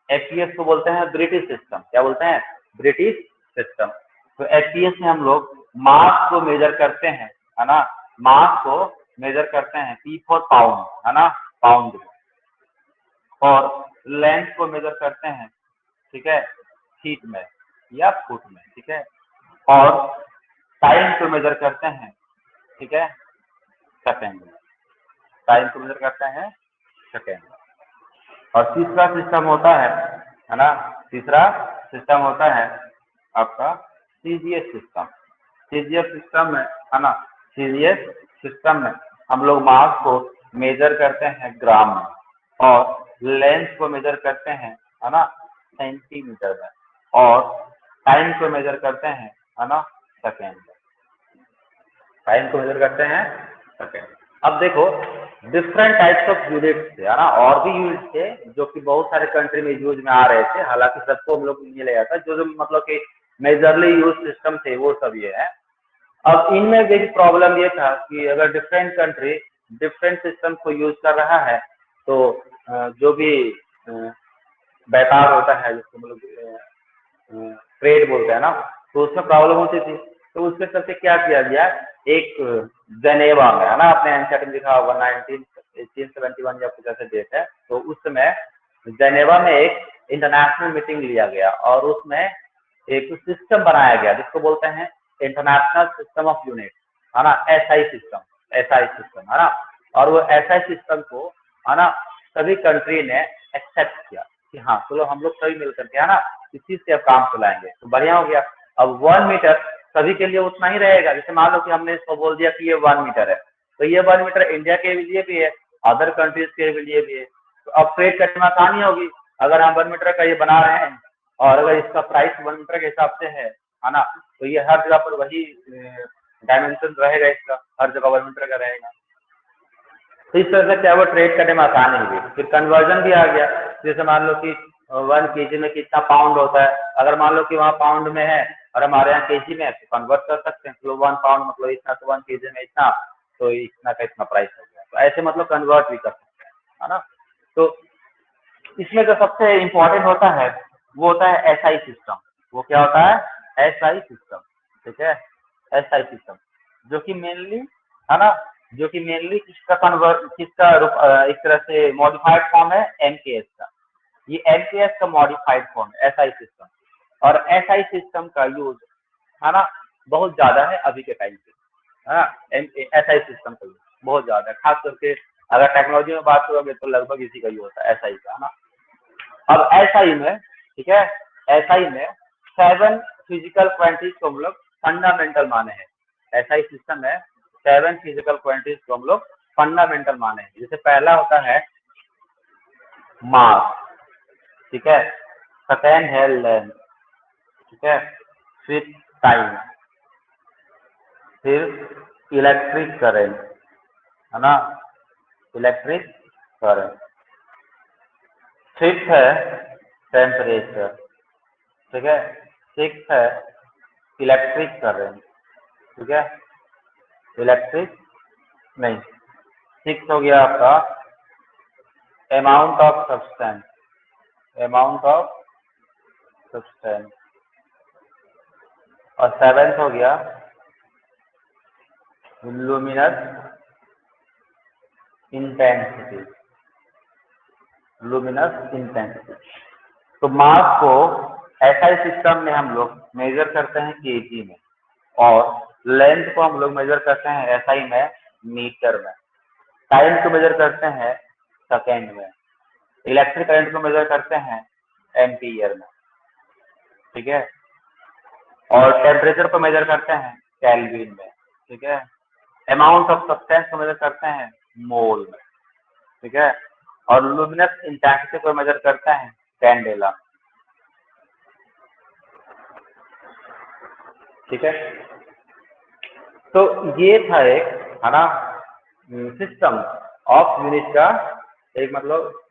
FPS को बोलते हैं ब्रिटिश सिस्टम। क्या बोलते हैं? British system. तो FPS में हम लोग मास को मेजर करते हैं, है ना, मास को मेजर करते हैं, P फॉर पाउंड, है ना, पाउंड, और लेंथ को मेजर करते हैं, ठीक है, फीट में या फुट में। ठीक है, और टाइम को मेजर करते हैं, ठीक है, सेकेंड में। टाइम को मेजर करते हैं सेकेंड में। और तीसरा सिस्टम होता है ना, तीसरा सिस्टम होता है आपका CGS सिस्टम। CGS सिस्टम में, है ना, CGS सिस्टम में हम लोग मास को मेजर करते हैं ग्राम में, और लेंथ को मेजर करते हैं, है ना, सेंटीमीटर में, और टाइम को मेजर करते हैं, है ना, सेकेंड में। टाइम को मेजर करते हैं सेकेंड। अब देखो डिफरेंट टाइप्स ऑफ यूनिट्स थे, है ना, और भी यूनिट्स थे जो कि बहुत सारे कंट्री में यूज में आ रहे थे, हालांकि सबको हम लोग नहीं ले जाता, जो मतलब कि मेजरली यूज सिस्टम थे वो सब ये है। अब इनमें एक प्रॉब्लम ये था कि अगर डिफरेंट कंट्री डिफरेंट सिस्टम को यूज कर रहा है तो जो भी व्यापार होता है जिसको हम लोग ट्रेड बोलते हैं ना, तो उसमें प्रॉब्लम होती थी। तो उसके चलते क्या किया गया, एक जेनेवा में, है ना, आपने एनसीईआरटी में लिखा होगा 1871 या कुछ ऐसे डेट है, तो उस समय जेनेवा में एक इंटरनेशनल मीटिंग लिया गया और उसमें एक सिस्टम बनाया गया जिसको बोलते हैं इंटरनेशनल सिस्टम ऑफ यूनिट, है ना, एसआई सिस्टम, है ना। और वो एसआई सिस्टम को, है ना, सभी कंट्री ने एक्सेप्ट किया कि हाँ चलो हम लोग सभी मिलकर के, है ना, इस चीज से अब काम चलाएंगे, तो बढ़िया हो गया। अब 1 मीटर सभी के लिए उतना ही रहेगा, जैसे मान लो कि हमने इसको बोल दिया कि ये 1 मीटर है, तो ये 1 मीटर इंडिया के लिए भी है, अदर कंट्रीज के लिए भी है, तो अब ट्रेड करने में आसानी होगी। अगर हम 1 मीटर का ये बना रहे हैं और अगर इसका प्राइस 1 मीटर के हिसाब से है ना, तो ये हर जगह पर वही डायमेंशन रहेगा, इसका हर जगह 1 मीटर का रहेगा। तो इस तरह से क्या वो ट्रेड करने में आसानी हुई। फिर कन्वर्जन भी आ गया, जैसे मान लो कि 1 kg में कितना पाउंड होता है, अगर मान लो कि वहाँ पाउंड में है और हमारे यहाँ केजी में है तो कन्वर्ट कर सकते हैं, तो 1 पाउंड मतलब इतना, तो 1 kg में इतना, तो इतना का इतना प्राइस हो गया, तो ऐसे मतलब कन्वर्ट भी कर सकते हैं, है ना। तो इसमें जो सबसे इम्पोर्टेंट होता है वो होता है एसआई सिस्टम। वो क्या होता है, एसआई सिस्टम, ठीक है, एसआई सिस्टम, जो कि मेनली, है ना, जो कि मेनली किसका एक तरह से मॉडिफाइड फॉर्म है एमकेएस का। ये एमकेएस का मॉडिफाइड फॉर्म है एसआई सिस्टम, और एसआई सिस्टम का यूज, है ना, बहुत ज्यादा है अभी के टाइम पे, है ना। एसआई सिस्टम का यूज बहुत ज्यादा है, खास करके अगर टेक्नोलॉजी में बात करोगे तो लगभग इसी का यूज होता है, एसआई का, है ना। अब एसआई में, ठीक है, एसआई में 7 फिजिकल क्वांटिटीज को हम लोग फंडामेंटल माने हैं। एसआई सिस्टम में 7 फिजिकल क्वांटिटीज को हम लोग फंडामेंटल माने हैं। जैसे पहला होता है मास, ठीक है, सेकेंड है लेंथ, ठीक है, फिर टाइम, फिर इलेक्ट्रिक करंट, है ना, इलेक्ट्रिक करंट, फिफ्थ है टेम्परेचर, ठीक है, सिक्स्थ है इलेक्ट्रिक करंट, ठीक है, इलेक्ट्रिक नहीं, सिक्स हो गया आपका अमाउंट ऑफ सब्सटेंस, और सेवेंथ हो गया लुमिनस इंटेंसिटी, तो मास को एसआई सिस्टम में हम लोग मेजर करते हैं केजी में, और लेंथ को हम लोग मेजर करते हैं एसआई में मीटर में, टाइम को मेजर करते हैं सेकेंड में, इलेक्ट्रिक करंट को मेजर करते हैं एम्पीयर में, ठीक है, और टेम्परेचर को मेजर करते हैं केल्विन में, ठीक है, अमाउंट ऑफ सब्सटेंस को मेजर करते हैं मोल में, ठीक है, और लुमिनस इंटेंसिटी को मेजर करते हैं कैंडेला, ठीक है। तो ये था एक, है ना, सिस्टम ऑफ यूनिट का एक मतलब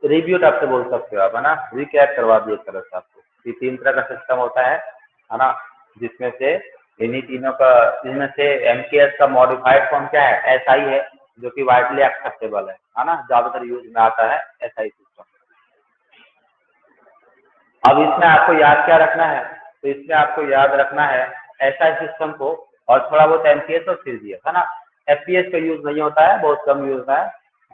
रिव्यू टाइप से बोल सकते हो आप, है ना, रिकैप करवा दिए एक तरह से आपको कि 3 तरह का सिस्टम होता है ना, जिसमें से इन्हीं तीनों का, इनमें से एमकेएस का मॉडिफाइड फॉर्म क्या है, एसआई है, जो कि वाइडली एक्सेप्टेबल है ना, ज्यादातर यूज में आता है एसआई सिस्टम। अब इसमें आपको याद क्या रखना है, तो इसमें आपको याद रखना है एसआई सिस्टम को और थोड़ा बहुत एमपीएस और सीजीएस, है ना। एफपीएस का यूज नहीं होता है, बहुत कम यूज है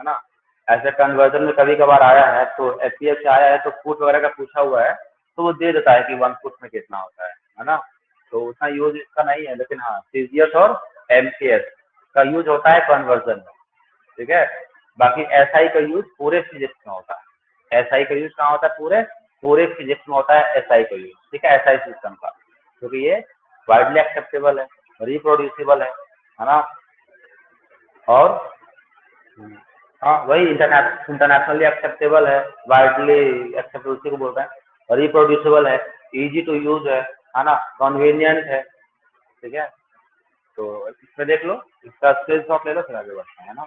ना। ऐसे कन्वर्जन में कभी कभार आया है तो एफपीएस से आया है तो फुट वगैरह का पूछा हुआ है तो वो दे देता है कि 1 फुट में कितना होता है ना, तो उतना यूज इसका नहीं है। लेकिन हाँ, सीजीएस और एमपीएस का यूज होता है कन्वर्जन में, ठीक है। बाकी एसआई का यूज पूरे फिजिक्स में होता है, एसआई का यूज कहाँ होता है, पूरे फिजिक्स में होता है एसआई का यूज, ठीक है, एसआई सिस्टम का, क्योंकि ये वाइडली एक्सेप्टेबल है, रिप्रोड्यूसिबल है ना, और हाँ वही इंटरनेशनली एक्सेप्टेबल है, वाइडली एक्सेप्टेबल उसी को बोलते हैं, और रिप्रोड्यूसिबल है, इजी टू यूज है ना, कन्वीनियंट है, ठीक है। तो इसमें देख लो, इसका स्क्रीनशॉट ले लो, फिर आगे बढ़ते हैं, है ना।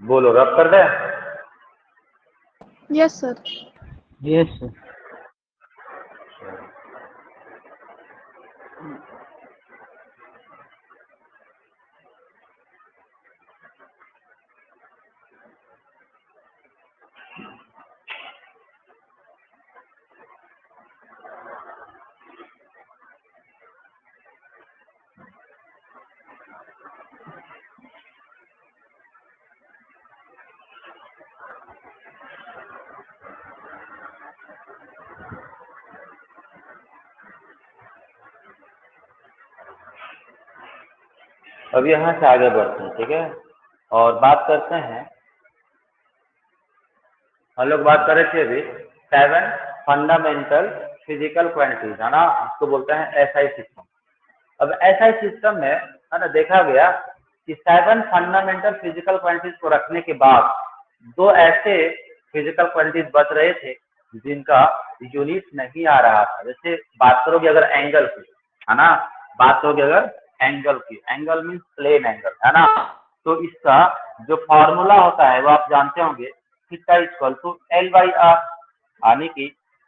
बोलो रब कर दे। Yes sir. Yes, sir. अब यहाँ से आगे बढ़ते हैं, ठीक है, और बात करते हैं। हम लोग बात कर रहे थे अभी 7 फंडामेंटल फिजिकल क्वांटिटीज, है ना, इसको बोलते हैं एसआई सिस्टम। अब एसआई सिस्टम में, है ना, देखा गया कि 7 फंडामेंटल फिजिकल क्वांटिटीज को रखने के बाद 2 ऐसे फिजिकल क्वांटिटीज बच रहे थे जिनका यूनिट नहीं आ रहा था। जैसे बात करोगे अगर एंगल की, है ना, बात करोगे अगर एंगल की, एंगल मीन्स प्लेन एंगल, है ना, तो इसका जो फॉर्मूला होता है वो आप जानते होंगे, theta equal to L by R, यानी कि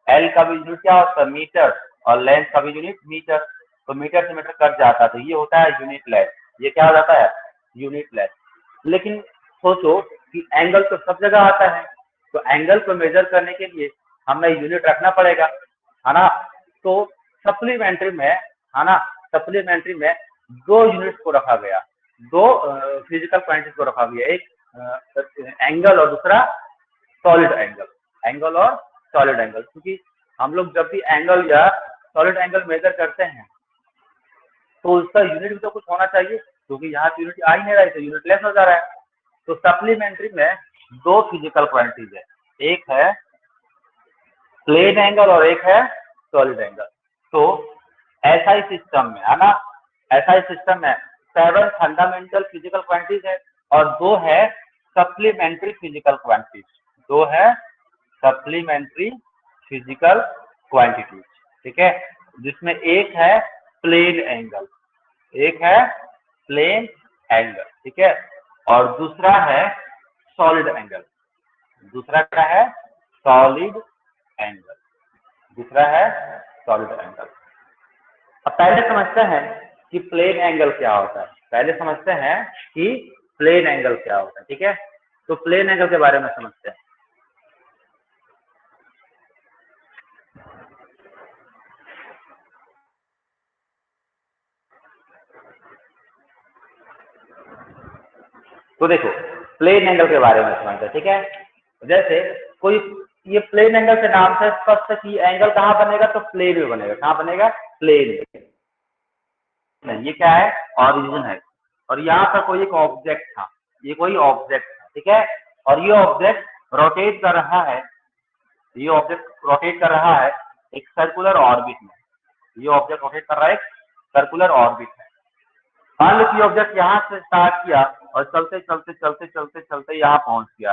एल का भी यूनिट क्या होता है, मीटर, और लेंथ का भी यूनिट मीटर, तो मीटर से मीटर कट जाता है, तो ये होता है यूनिट लेंथ। ये क्या हो जाता है, यूनिट लेंथ। लेकिन सोचो कि एंगल तो सब जगह आता है, तो एंगल को मेजर करने के लिए हमें यूनिट रखना पड़ेगा, है ना। तो सप्लीमेंट्री में, है ना, सप्लीमेंट्री में 2 यूनिट्स को रखा गया, 2 फिजिकल क्वांटिटीज को रखा गया, एक एंगल और दूसरा सॉलिड एंगल, एंगल और सॉलिड एंगल। क्योंकि हम लोग जब भी एंगल या सॉलिड एंगल मेजर करते हैं तो उसका यूनिट भी तो कुछ होना चाहिए, क्योंकि यहाँ तो यूनिट आ ही नहीं रहा है, तो यूनिट लेस हो जा रहा है। तो सप्लीमेंट्री में 2 फिजिकल क्वांटिटीज है, एक है प्लेन एंगल और एक है सॉलिड एंगल। तो एसआई सिस्टम में, है ना, एसआई सिस्टम में 7 फंडामेंटल फिजिकल क्वांटिटीज है और 2 है सप्लीमेंट्री फिजिकल क्वांटिटीज, 2 है सप्लीमेंट्री फिजिकल क्वांटिटीज, ठीक है, जिसमें एक है प्लेन एंगल, एक है प्लेन एंगल, ठीक है, और दूसरा है सॉलिड एंगल। दूसरा क्या है, सॉलिड एंगल, दूसरा है सॉलिड एंगल। अब पहले समझते हैं कि प्लेन एंगल क्या होता है, पहले समझते हैं कि प्लेन एंगल क्या होता है, ठीक है। तो प्लेन एंगल के बारे में समझते हैं। तो देखो प्लेन एंगल के बारे में समझते हैं, ठीक है। जैसे कोई, ये प्लेन एंगल के नाम से स्पष्ट है कि एंगल कहाँ बनेगा, तो प्लेन में बनेगा। कहाँ बनेगा, प्लेन में। ये क्या है, ऑरिजिन है, और यहाँ पर कोई एक ऑब्जेक्ट था, ये कोई ऑब्जेक्ट था, ठीक है, और ये ऑब्जेक्ट रोटेट कर रहा है, ये ऑब्जेक्ट रोटेट कर रहा है एक सर्कुलर ऑर्बिट में, ये ऑब्जेक्ट रोटेट कर रहा है एक सर्कुलर ऑर्बिट में। मान लो कि ऑब्जेक्ट यहाँ से स्टार्ट किया और चलते चलते चलते चलते चलते यहाँ पहुंच गया,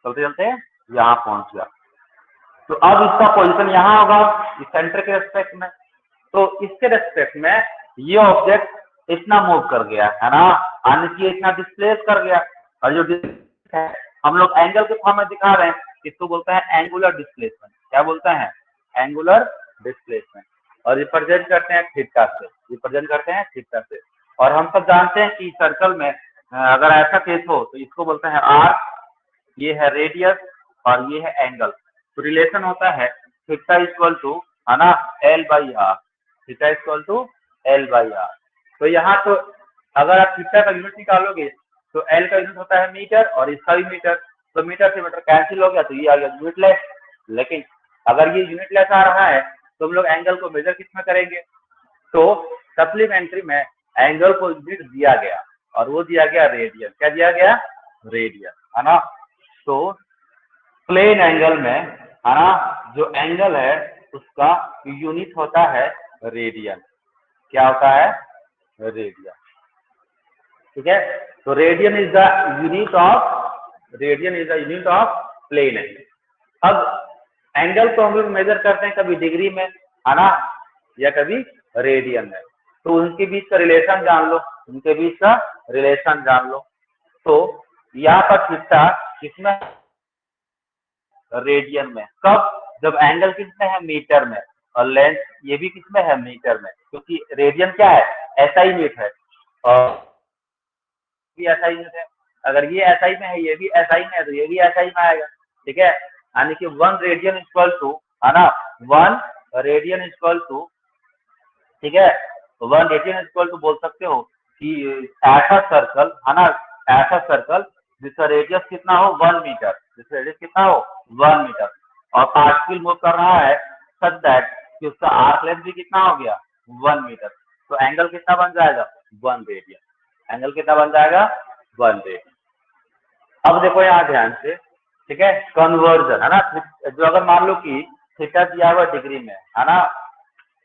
चलते चलते यहाँ पहुंच गया। तो अब इसका पोजीशन यहाँ होगा, इस सेंटर के रेस्पेक्ट में, तो इसके रेस्पेक्ट में ये ऑब्जेक्ट इतना मूव कर गया, है ना, यानी कि इतना डिस्प्लेस कर गया। और जो है हम लोग एंगल के फॉर्म में दिखा रहे हैं, इसको बोलते हैं एंगुलर डिस्प्लेसमेंट। क्या बोलते हैं, एंगुलर डिस्प्लेसमेंट, और रिप्रेजेंट करते हैं थीटा से, रिप्रेजेंट करते हैं थीटा से। और हम सब जानते हैं कि सर्कल में अगर ऐसा केस हो तो इसको बोलते हैं आर्क, ये है रेडियस और ये है एंगल। तो रिलेशन होता है थीटा इक्वल टू, है ना, L by R, theta equal to L by R. तो यहाँ तो अगर आप थीटा का यूनिट निकालोगे तो एल का यूनिट होता है मीटर और इसका भी मीटर, तो मीटर से मीटर कैंसिल हो गया, तो ये आ गया यूनिट लेस। लेकिन अगर ये यूनिट लेस आ रहा है तो हम लोग एंगल को मेजर किस में करेंगे, तो सप्लीमेंट्री में एंगल को यूनिट दिया गया और वो दिया गया रेडियन। क्या दिया गया, रेडियन, है ना। तो प्लेन एंगल में, है ना, जो एंगल है उसका यूनिट होता है रेडियन। क्या होता है, रेडियन, ठीक है। तो radian is the unit of, radian is the unit of plane angle. अब एंगल को हम लोग मेजर करते हैं कभी डिग्री में, है ना, या कभी रेडियन में। तो उनके बीच का रिलेशन जान लो, उनके बीच का रिलेशन जान लो। तो यहाँ पर थीटा किसमें, रेडियन में। कब, जब एंगल किसमें है, मीटर में, और लेंथ ये भी किसमें है, मीटर में, क्योंकि रेडियन क्या है, एसआई यूनिट है, और भी एसआई यूनिट है। अगर ये एसआई में है, ये भी एसआई में है, तो ये भी एसआई में आएगा। ठीक है, यानी कि 1 रेडियन इक्वल टू, है ना, 1 रेडियन इक्वल टू, ठीक है, तो 1 रेडियन इक्वल टू बोल सकते हो कि ऐसा सर्कल, है ना, ऐसा सर्कल जिसका रेडियस कितना हो, 1 मीटर, जिसका रेडियस कितना हो, 1 मीटर, और पार्टिकल मूव कर रहा है सच दैट कि उसका आर्क लेंथ भी कितना हो गया, 1 मीटर, तो एंगल कितना बन जाएगा, 1 रेडियन। एंगल कितना बन जाएगा, 1 रेडियन। अब देखो यहाँ ध्यान से, ठीक है, कन्वर्जन, है ना, जो अगर मान लो कि थीटा दिया हुआ डिग्री में, है ना,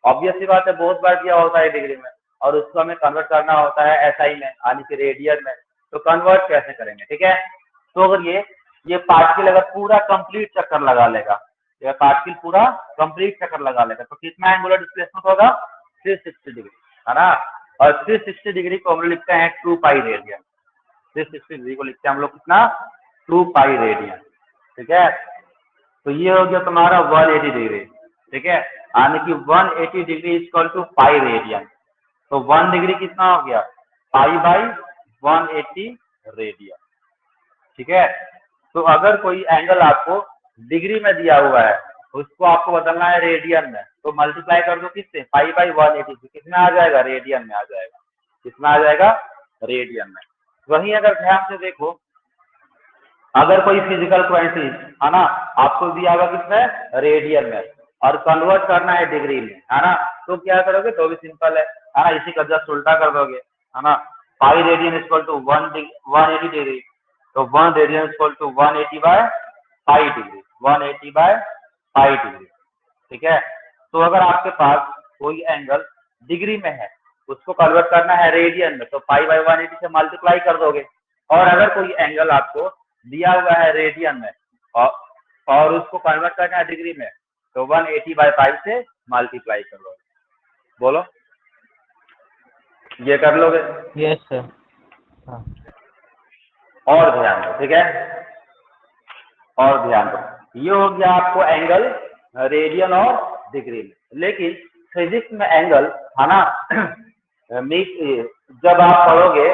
ऑब्वियस सी बात है, बहुत बार दिया होता है डिग्री में, और उसको हमें कन्वर्ट करना होता है एसआई में, यानी कि रेडियन में, तो कन्वर्ट कैसे करेंगे, ठीक है। तो अगर ये पार्टिकल अगर पूरा कंप्लीट चक्कर लगा लेगा, ये पार्टिकल पूरा कंप्लीट चक्कर लगा लेगा, तो कितना एंगुलर डिस्प्लेसमेंट होगा, 360 डिग्री, है ना, और 360 डिग्री को हम लोग लिखते हैं 2 पाई रेडियन। 360 डिग्री को लिखते हैं हम लोग कितना, 2 पाई रेडियन, ठीक है। तो ये हो गया तुम्हारा 180 डिग्री, ठीक है, यानी कि 180 degree equal to pi radian. तो 1 डिग्री कितना हो गया, पाई बाई 180 रेडियन, ठीक है। तो अगर कोई एंगल आपको डिग्री में दिया हुआ है, उसको आपको बदलना है रेडियन में, तो मल्टीप्लाई कर दो किससे, पाई बाई 180 से, कितना आ जाएगा, रेडियन में आ जाएगा, कितना आ जाएगा, रेडियन में। वहीं अगर ध्यान से देखो, अगर कोई फिजिकल क्वांटिटी, है ना, आपको दिया हुआ किसमें, रेडियन में, और कन्वर्ट करना है डिग्री में, है ना, तो क्या करोगे, तो भी सिंपल है ना, इसी का जस्ट उल्टा कर दोगे, है ना, pi radian equal to 180 degree, तो 1 radian equal to 180 by pi degree, 180 by pi degree, ठीक है। तो अगर आपके पास कोई एंगल डिग्री में है, उसको कन्वर्ट करना है रेडियन में, तो पाई बाई 180 से मल्टीप्लाई कर दोगे। और अगर कोई एंगल आपको दिया हुआ है रेडियन में, और उसको कन्वर्ट करना है डिग्री में, तो 180 बाय पाई से मल्टीप्लाई कर लोगे। बोलो, ये कर लोगे, यस सर। हाँ और ध्यान दो, ठीक है, और ध्यान दो, ये हो गया आपको एंगल रेडियन और डिग्री में। लेकिन फिजिक्स में एंगल, है ना, जब आप पढ़ोगे,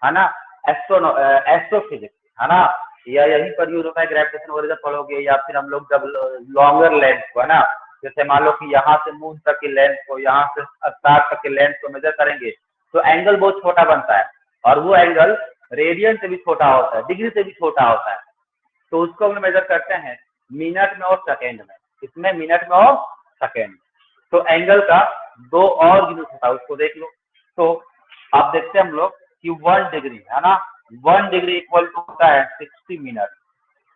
है ना, एस्ट्रोफिजिक्स, है ना, या यहीं पर यूज होता है ग्रेविटेशन वगैरह जब पढ़ोगे, या फिर हम लोग जब लॉन्गर लेंथ को, है ना, जैसे मान लो कि यहाँ से मून तक की लेंथ को, यहाँ से स्टार तक की लेंथ को मेजर करेंगे, तो एंगल बहुत छोटा बनता है, और वो एंगल रेडियन से भी छोटा होता है, डिग्री से भी छोटा होता है। तो उसको हम मेजर करते हैं मिनट में और सेकेंड में, इसमें मिनट में और सेकेंड में। तो एंगल का 2 और यूनिट होता है, उसको देख लो। तो आप देखते हैं हम लोग कि 1 डिग्री, है ना, 1 डिग्री इक्वल टू होता है 60 मिनट।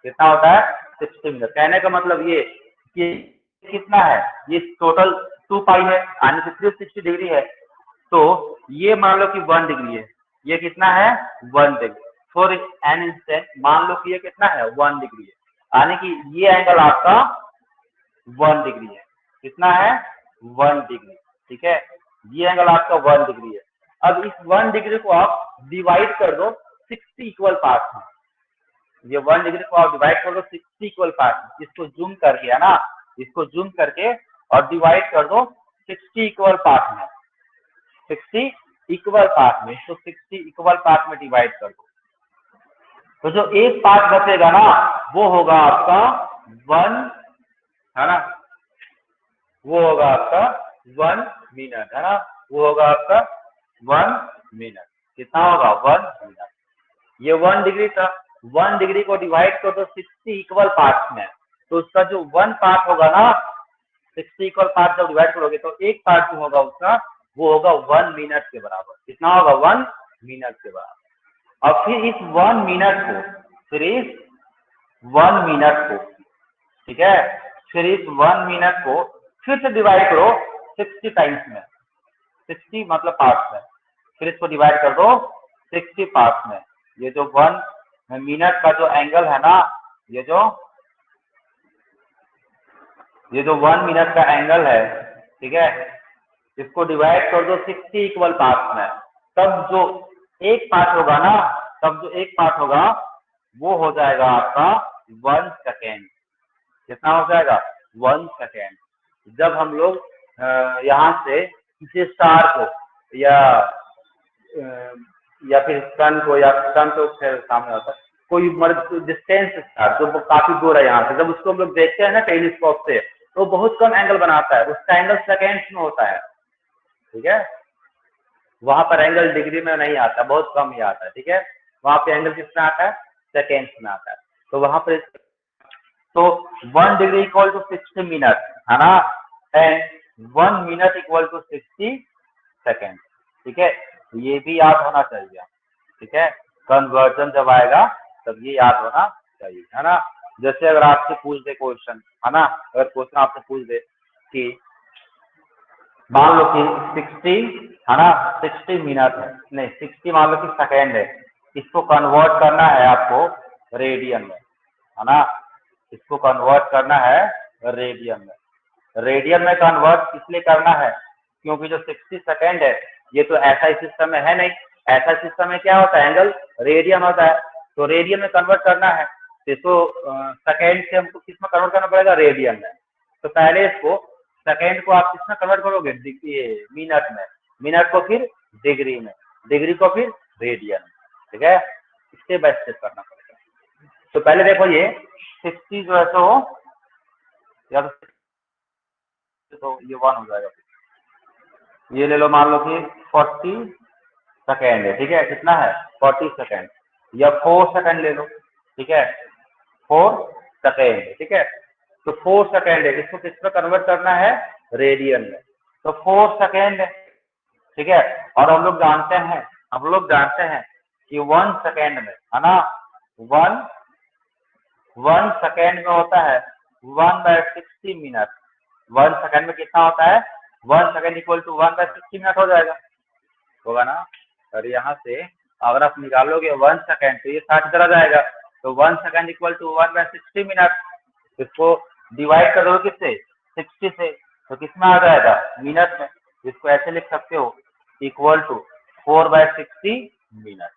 कितना होता है, 60 मिनट। कहने का मतलब ये कि कितना है, ये टोटल 2 पाई है, यानी कि 360 डिग्री है। तो ये मान लो कि 1 डिग्री है, ये कितना है, 1 डिग्री। फॉर एन इंस्टेंट मान लो कि ये कितना है, 1 डिग्री है, यानी कि ये एंगल आपका 1 डिग्री है। कितना है, 1 डिग्री, ठीक है, ये एंगल आपका 1 डिग्री है। अब इस 1 डिग्री को आप डिवाइड कर दो 60 इक्वल पार्ट में, ये 1 डिग्री को आप डिवाइड कर दो 60 इक्वल पार्ट में, इसको जूम करके, है ना, इसको जूम करके और डिवाइड कर दो 60 इक्वल पार्ट में, 60 इक्वल पार्ट में, इसको 60 इक्वल पार्ट में डिवाइड कर दो। तो जो एक पार्ट बचेगा ना, वो होगा आपका 1, है ना, वो होगा आपका 1 मिनट, है ना, वो होगा आपका 1 मिनट। कितना होगा, 1 मिनट। ये 1 डिग्री था, 1 डिग्री को डिवाइड कर दो 60 इक्वल पार्ट में, तो उसका जो 1 पार्ट होगा ना, 60 इक्वल पार्ट जब डिवाइड करोगे तो एक पार्ट जो होगा उसका, वो होगा 1 मिनट के बराबर। कितना होगा, 1 मिनट के बराबर। और फिर इस 1 मिनट को, फिर इस 1 मिनट को, ठीक है, फिर इस 1 मिनट को फिर से डिवाइड करो 60 टाइम्स में, 60 मतलब पार्ट्स में, फिर इसको डिवाइड कर दो 60 पार्ट्स में। ये जो 1 मिनट का जो एंगल है ना, ये जो 1 मिनट का एंगल है, ठीक है, इसको डिवाइड कर दो 60 इक्वल पार्ट्स में, तब जो एक पार्ट होगा ना, तब जो एक पार्ट होगा वो हो जाएगा आपका 1 सेकेंड। कितना हो जाएगा? 1 सेकेंड। जब हम लोग यहाँ से किसी स्टार को या फिर सन को, या सन तो फिर सामने होता है, कोई डिस्टेंस स्टार जो काफी दूर है यहाँ से, जब उसको हम लोग देखते हैं ना टेलीस्कोप से, तो बहुत कम एंगल बनाता है, उसका एंगल सेकेंड्स में होता है। ठीक है, वहां पर एंगल डिग्री में नहीं आता, बहुत कम ही आता है। ठीक है, वहां पे एंगल कितना आता है? सेकेंड्स में आता है। तो वहां पर तो 1 डिग्री इक्वल टू 60 मिनट है ना, and 1 minute equal to 60 second. ठीक है, ये भी याद होना चाहिए। ठीक है, कन्वर्जन जब आएगा तब ये याद होना चाहिए, है ना। जैसे अगर आपसे पूछ दे क्वेश्चन, है ना, अगर क्वेश्चन आपसे पूछ दे कि मान लो कि 60 है ना, 60 मिनट है, नहीं 60 मान लो कि सेकेंड है, इसको कन्वर्ट करना है आपको रेडियन में, है ना, इसको कन्वर्ट करना है रेडियन में। रेडियन में कन्वर्ट इसलिए करना है क्योंकि जो 60 सेकेंड है ये तो ऐसा सिस्टम में है नहीं। ऐसा सिस्टम में क्या होता है? एंगल रेडियन होता है। तो रेडियन में कन्वर्ट करना है तो सेकेंड से हमको किस में कन्वर्ट करना पड़ेगा? रेडियन में। तो पहले इसको सेकेंड को आप किसमें कन्वर्ट करोगे? मिनट में, मिनट को फिर डिग्री में, डिग्री को फिर रेडियन में। ठीक है, स्टेप बाय स्टेप करना पड़ेगा। तो पहले देखो ये 60 जो है तो या तो ये 1 हो जाएगा। ये ले लो, मान लो कि 40 सेकेंड है। ठीक है, कितना है? 40 सेकेंड, या 4 सेकेंड ले लो। ठीक है, 4 सेकेंड है। ठीक है, तो 4 सेकेंड है, इसको किस में कन्वर्ट करना है? रेडियन में। तो 4 सेकेंड है। ठीक है, और हम लोग जानते हैं कि 1 सेकेंड में, है ना, 1 सेकेंड में होता है 1/60 मिनट। 1 सेकेंड में कितना होता है? 1 सेकेंड इक्वल टू 1/60 मिनट हो जाएगा, होगा ना। और यहाँ से अगर आप निकालोगे 1 सेकेंड तो ये 60 चला जाएगा, तो 1 सेकेंड इक्वल टू 1/60 मिनट। इसको डिवाइड कर दो किससे? 60 से, तो किसमें आ जाएगा? मिनट में। इसको ऐसे लिख सकते हो, इक्वल टू 4/60 मिनट।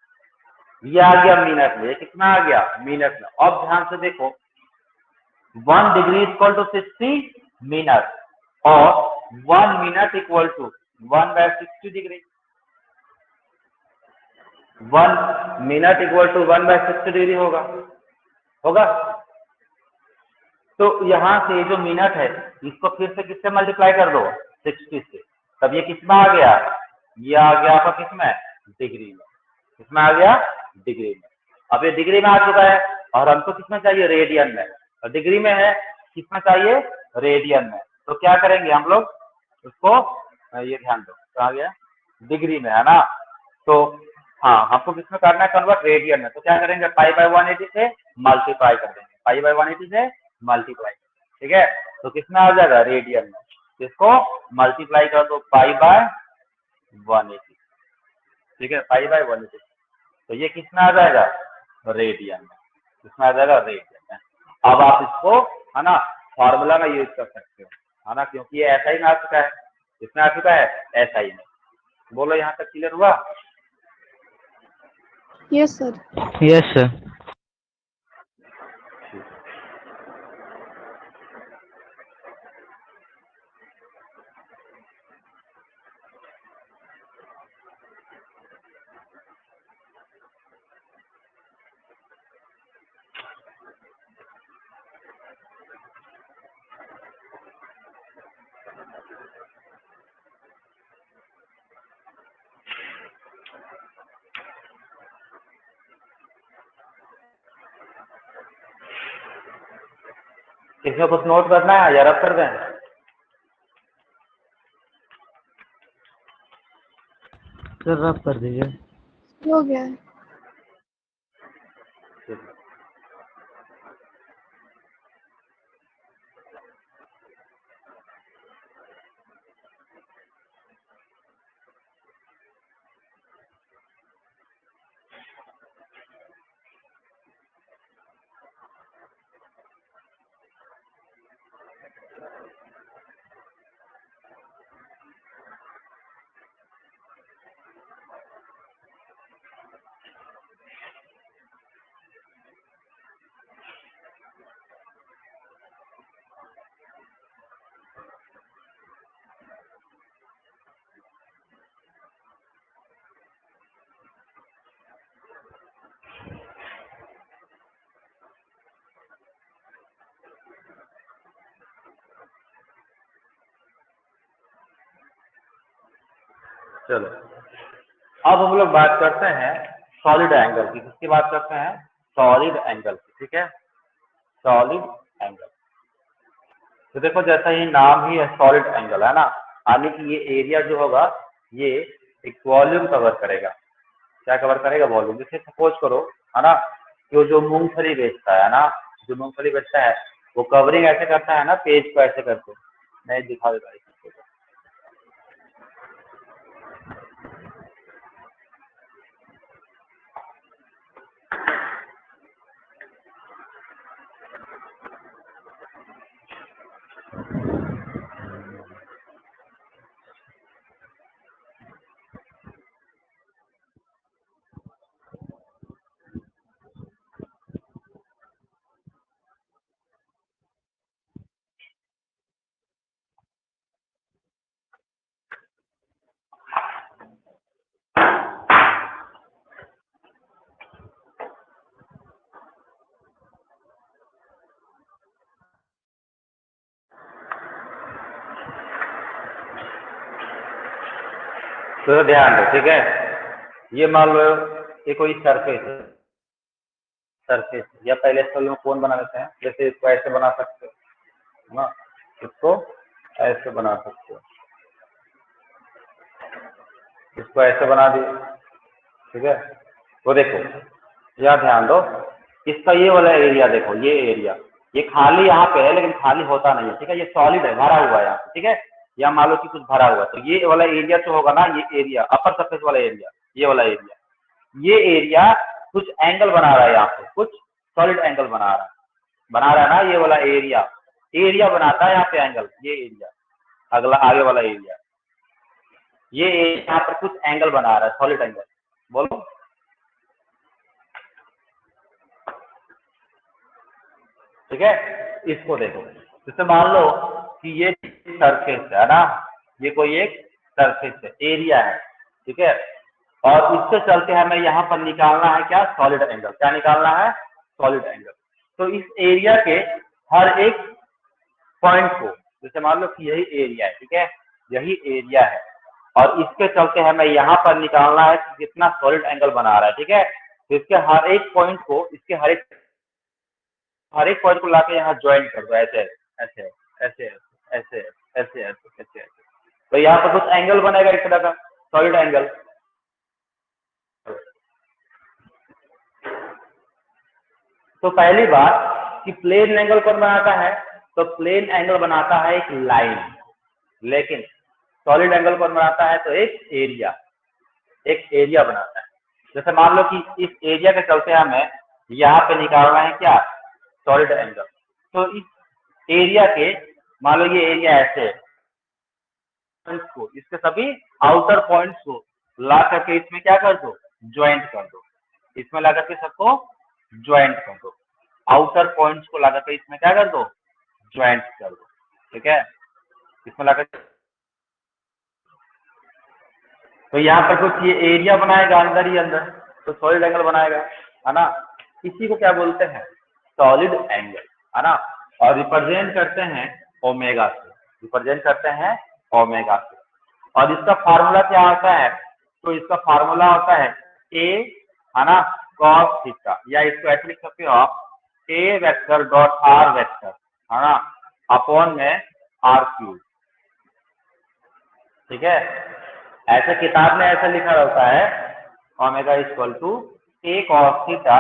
ये आ गया मिनट में, ये कितना आ गया? मिनट में। अब ध्यान से देखो, 1 डिग्री इक्वल टू 60 मिनट और 1 minute equal to 1/60 degree. 1 minute equal to 1/60 degree होगा। तो यहाँ से ये जो मिनट है इसको फिर से किससे मल्टीप्लाई कर दो? 60 से। तब ये किसमें आ गया? ये आ गया आपका किसमें? डिग्री में। किसमें आ गया? डिग्री में। अब ये डिग्री में आ चुका है और हमको किसमें चाहिए? रेडियन में। और डिग्री में है, किसमें चाहिए? रेडियन में। तो क्या करेंगे हम लोग उसको, ये ध्यान दो, तो आ गया डिग्री में, है ना। तो हाँ, हमको किसमें करना है कन्वर्ट? रेडियन में। तो क्या करेंगे? π/180 से मल्टीप्लाई कर देंगे, π/180 से मल्टीप्लाई। ठीक है, तो किसमें आ जाएगा? रेडियन में। इसको मल्टीप्लाई कर दो π/180। ठीक है, π/180, तो ये किसमें आ जाएगा? रेडियन में। किसमें आ जाएगा? रेडियन में। अब आप इसको, है ना, फॉर्मूला में यूज कर सकते हो, है ना, क्योंकि ये ऐसा ही में आ चुका है। किसमें आ चुका है? ऐसा ही में। बोलो, यहाँ तक क्लियर हुआ? Yes sir. Yes sir. इसमें कुछ नोट करना है या रब कर दें? सर रब कर दीजिए। हो गया है। चलो अब हम लोग बात करते हैं सॉलिड एंगल की। किसकी बात करते हैं? सॉलिड एंगल की। ठीक है, सॉलिड एंगल। तो देखो जैसा ही नाम ही है सॉलिड एंगल, है ना, यानी कि ये एरिया जो होगा ये एक वॉल्यूम कवर करेगा। क्या कवर करेगा? वॉल्यूम। जैसे सपोज करो, है ना, कि वो जो मूंगफली बेचता है ना, जो मूंगफली बेचता है वो कवरिंग ऐसे करता है ना पेज को, ऐसे करके। मैं दिखा देता हूँ। तो ध्यान दो, ठीक है। ये मान लो ये कोई सरफेस है, सरफेस, या पहले इसको हम कौन बना लेते हैं, जैसे इसको ऐसे बना सकते हो, है ना, इसको ऐसे बना सकते हो, इसको ऐसे बना दिए। ठीक है, तो देखो यहाँ ध्यान दो, इसका ये वाला एरिया देखो, ये एरिया ये खाली यहाँ पे है लेकिन खाली होता नहीं है। ठीक है, ये सॉलिड है, भरा हुआ है यहाँ पे। ठीक है, या मान लो कि कुछ भरा हुआ है, तो ये वाला एरिया जो होगा ना, ये एरिया अपर सरफेस वाला एरिया, ये वाला एरिया, ये एरिया कुछ एंगल बना रहा है यहाँ पे, कुछ सॉलिड एंगल बना रहा है ना, ये वाला एरिया, एरिया बनाता है यहाँ पे एंगल, ये एरिया, अगला आगे वाला एरिया, ये यहाँ पर कुछ एंगल बना रहा है, सॉलिड एंगल। बोलो, ठीक है। इसको देखो, जैसे मान लो कि ये सरफेस है ना, ये कोई एक सरफेस है, एरिया है। ठीक है, और इससे चलते हमें यहाँ पर निकालना है क्या? Solid angle. क्या निकालना है? Solid angle. तो इस एरिया के हर एक पॉइंट को, जैसे मान लो कि यही एरिया है, ठीक है, यही एरिया है, और इसके चलते हमें यहाँ पर निकालना है कि कितना सॉलिड एंगल बना रहा है। ठीक है, तो इसके हर एक पॉइंट को, इसके हर एक पॉइंट को लाके यहाँ ज्वाइन कर दो, ऐसे ऐसे ऐसे ऐसे ऐसे ऐसे ऐसे ऐसे, तो यहाँ पर कुछ एंगल बनेगा एक तरह का सॉलिड एंगल। तो पहली बात कि प्लेन एंगल कौन बनाता है? तो प्लेन एंगल बनाता है एक लाइन, लेकिन सॉलिड एंगल कौन बनाता है? तो एक एरिया बनाता है। जैसे मान लो कि इस एरिया के चलते हमें यहाँ पे निकालना है क्या? Solid angle. तो इस एरिया के, मान लो ये एरिया ऐसे पॉइंट्स को, इसके सभी आउटर पॉइंट्स को ला करके इसमें क्या कर दो? ज्वाइंट कर दो। इसमें ला करके सबको ज्वाइंट कर दो, आउटर पॉइंट्स को ला करके इसमें क्या कर दो? ज्वाइंट कर दो। ठीक है, इसमें ला करके, तो यहाँ पर कुछ ये एरिया बनाएगा अंदर ही अंदर, तो सॉलिड एंगल बनाएगा, है ना। इसी को क्या बोलते हैं? सॉलिड एंगल, है ना। और रिप्रेजेंट करते हैं ओमेगा से, रिप्रेजेंट करते हैं ओमेगा से। और इसका फार्मूला क्या होता है? तो इसका फार्मूला होता है ए, है ना, कॉस थीटा, या इसको ऐसे लिख सकते हो आप, ए वेक्टर डॉट आर वेक्टर, है ना, अपॉन में आर क्यूब। ठीक है, ऐसे किताब में ऐसा लिखा रहता है, omega equal to A cos theta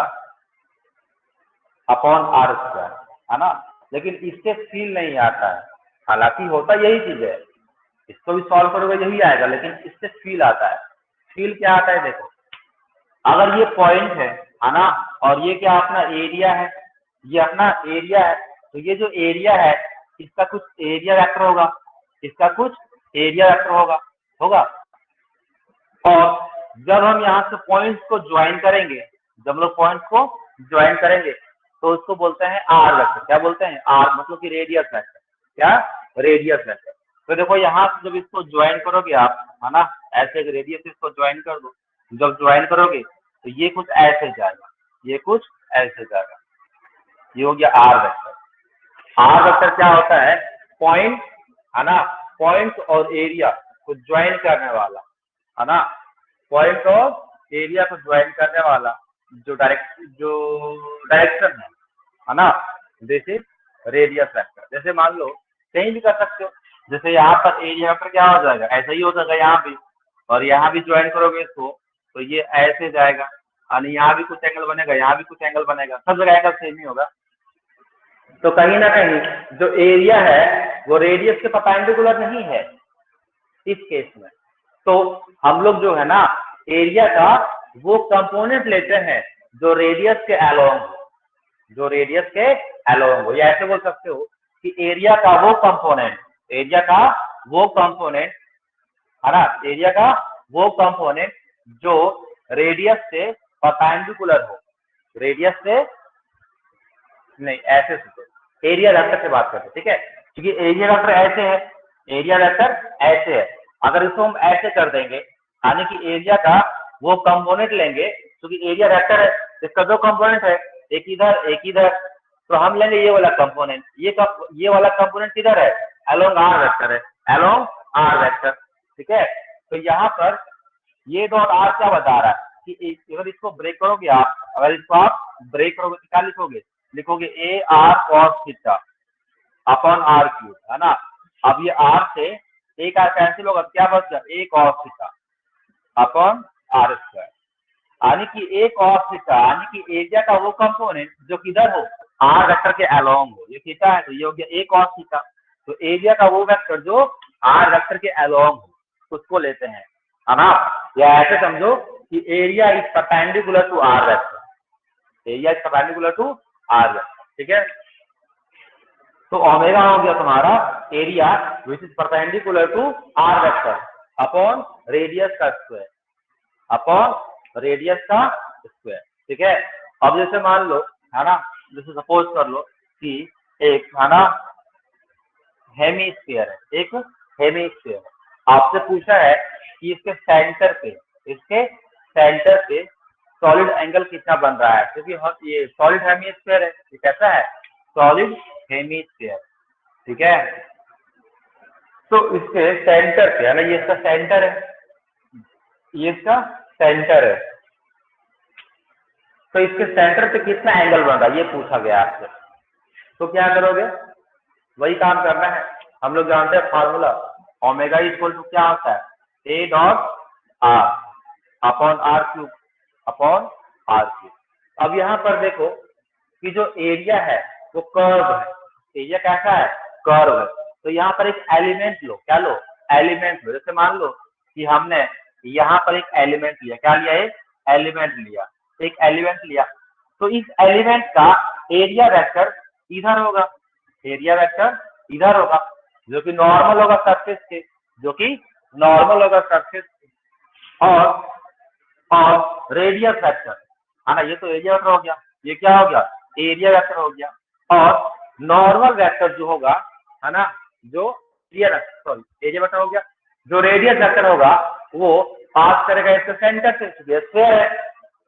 upon are square, है ना। लेकिन इससे फील नहीं आता है, हालांकि होता यही चीज है, इसको भी सॉल्व करोगे यही आएगा, लेकिन इससे फील आता है। फील क्या आता है? देखो, अगर ये पॉइंट है ना, और ये क्या अपना एरिया है, ये अपना एरिया है, तो ये जो एरिया है इसका कुछ एरिया वेक्टर होगा, इसका कुछ एरिया वेक्टर होगा। और जब हम यहाँ से पॉइंट्स को ज्वाइन करेंगे, जब लोग पॉइंट्स को ज्वाइन करेंगे तो उसको बोलते हैं आर वेक्टर। क्या बोलते हैं? आर, मतलब कि रेडियस वेक्टर। क्या? Radius vector. तो देखो यहाँ से जब इसको ज्वाइन करोगे आप, है ना, ऐसे एक रेडियस इसको ज्वाइन कर दो, जब ज्वाइन करोगे तो ये कुछ ऐसे जाएगा, ये कुछ ऐसे जाएगा, ये हो गया आर वेक्टर। आर वेक्टर क्या होता है? पॉइंट, है ना, पॉइंट और एरिया को ज्वाइन करने वाला है ना, पॉइंट ऑफ एरिया को ज्वाइन करने वाला जो डायरेक्शन है ना, दिस इज रेडियस वेक्टर। जैसे मान लो कहीं भी कर सकते हो, जैसे यहाँ पर एरिया वेक्टर क्या हो जाएगा, ऐसा ही हो जाएगा यहाँ भी, और यहाँ भी ज्वाइन करोगे इसको तो ये ऐसे जाएगा, और यहाँ भी कुछ एंगल बनेगा, यहाँ भी कुछ एंगल बनेगा, सब जगह एंगल सेम ही होगा। तो कहीं ना कहीं जो एरिया है वो रेडियस के परपेंडिकुलर नहीं है इस केस में। तो हम लोग जो है ना एरिया का वो कंपोनेंट लेते हैं जो रेडियस के अलोंग हो, जो रेडियस के अलोंग हो, या ऐसे बोल सकते हो कि एरिया का वो कंपोनेंट, एरिया का वो कंपोनेंट है ना, एरिया का वो कंपोनेंट जो रेडियस से परपेंडिकुलर हो, रेडियस से नहीं, ऐसे सोचो, एरिया वेक्टर से बात करते हैं, ठीक है, क्योंकि एरिया वेक्टर ऐसे है, एरिया वेक्टर ऐसे है, अगर इसको हम ऐसे कर देंगे यानी कि एरिया का वो कंपोनेंट लेंगे, क्योंकि एरिया वेक्टर है, इसका दो कंपोनेंट है, एक इधर एक इधर, तो हम लेंगे ये वाला कंपोनेंट, ये वाला कंपोनेंट किधर है, अलोंग आर वेक्टर है, अलोंग आर वेक्टर, ठीक है। तो यहाँ पर ये डॉट आर क्या बता रहा है कि अगर इसको ब्रेक करोगे आप, अगर इसको आप ब्रेक करोगे तो क्या लिखोगे, लिखोगे A R cos theta upon R cube, है ना। अब ये आर से ए का कैंसिल होगा, क्या बचेगा, a cos theta upon are square, यानी कि ए कॉस थीटा, यानी कि एरिया का वो कंपोनेंट जो किधर हो, आर वेक्टर के अलोंग हो, ये थीटा है तो ये हो गया ए कॉस थीटा। तो एरिया का वो वेक्टर जो आर वेक्टर के अलोंग हो उसको लेते हैं, है ना। या ऐसे समझो कि area is perpendicular to R vector, area is perpendicular to R vector, ठीक है। तो ओमेगा हो गया तुम्हारा area which is perpendicular to R vector upon radius का स्क्वायर, अपॉन रेडियस का स्क्वायर, ठीक है। अब जैसे मान लो, है ना, जैसे सपोज कर लो कि एक, है ना, हेमीस्फीयर है, एक हेमीस्फीयर है, आपसे पूछा है कि इसके सेंटर पे सॉलिड एंगल कितना बन रहा है, क्योंकि ये सॉलिड हेमीस्फीयर है, ये कैसा है, सॉलिड हेमीस्फीयर, ठीक है। तो इसके सेंटर पे, है ना, ये इसका सेंटर है, ये इसका सेंटर है, तो इसके सेंटर पे कितना एंगल बन रहा है ये पूछा गया आपसे। तो क्या करोगे, वही काम करना है, हम लोग जानते हैं फार्मूला, ओमेगा इक्वल टू क्या होता है, A dot R upon R cube, upon R cube. अब यहाँ पर देखो कि जो एरिया है वो कर्व है, एरिया कैसा है, कर्व है, तो यहाँ पर एक एलिमेंट लो, क्या लो, एलिमेंट लो। जैसे मान लो कि हमने यहाँ पर एक एलिमेंट लिया, क्या लिया, एक एलिमेंट लिया, एक एलिमेंट लिया, तो इस एलिमेंट का एरिया वेक्टर इधर होगा, एरिया वेक्टर इधर होगा, जो कि नॉर्मल होगा सरफेस के, जो कि नॉर्मल होगा सरफेस के, और रेडियस वेक्टर, है ना, ये तो एरिया वेक्टर हो गया, ये क्या हो गया, एरिया वेक्टर हो गया, और नॉर्मल वेक्टर जो होगा, है ना, जो एरिया वेक्टर हो गया, जो रेडियस वेक्टर होगा वो पास करेगा इसके सेंटर से, स्क्वायर है,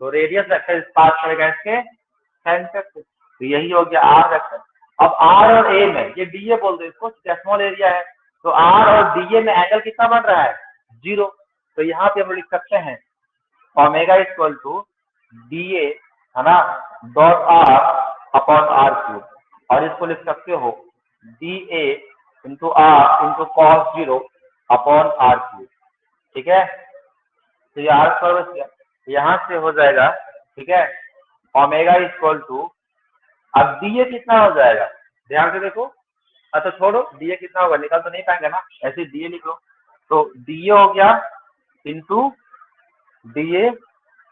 तो रेडियस वेक्टर पास करेगा इसके सेंटर से, तो यही हो गया आर वेक्टर। अब आर और ए में, ये डीए बोल दो इसको, स्मॉल एरिया है, तो आर और डीए में एंगल कितना बन रहा है, 0, तो यहाँ पे हम लिख सकते हैं ओमेगा इक्वल टू डीए, है ना, dot R upon R cube, और इसको लिख सकते हो dA into R into cos 0 upon R cube, ठीक है। तो ये आर स्क्वायर यहाँ से हो जाएगा, ठीक है, ओमेगा इक्वल टू, अब डीए कितना हो जाएगा, ध्यान से देखो, अच्छा छोड़ो डीए कितना होगा, निकाल तो नहीं पाएंगे ना, ऐसे डीए लिख लो, तो डीए हो गया इंटू डीए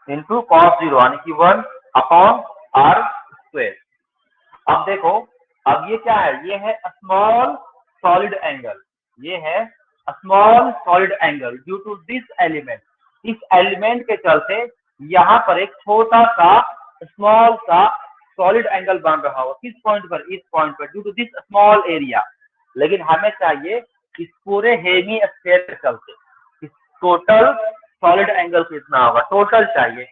इंटू कॉस 0, यानी कि 1 अपॉन आर स्क्वायर। अब देखो, अब ये क्या है, ये है स्मॉल सॉलिड एंगल, ये है small solid angle due to this element, इस एलिमेंट के चलते यहाँ पर एक छोटा सा स्मॉल सा सॉलिड एंगल बन रहा हो, किस पॉइंट पर, इस पॉइंट पर, due to this small area. लेकिन हमें चाहिए इस पूरे हेमी स्फीयर के चलते इस टोटल सॉलिड एंगल कितना होगा, टोटल चाहिए,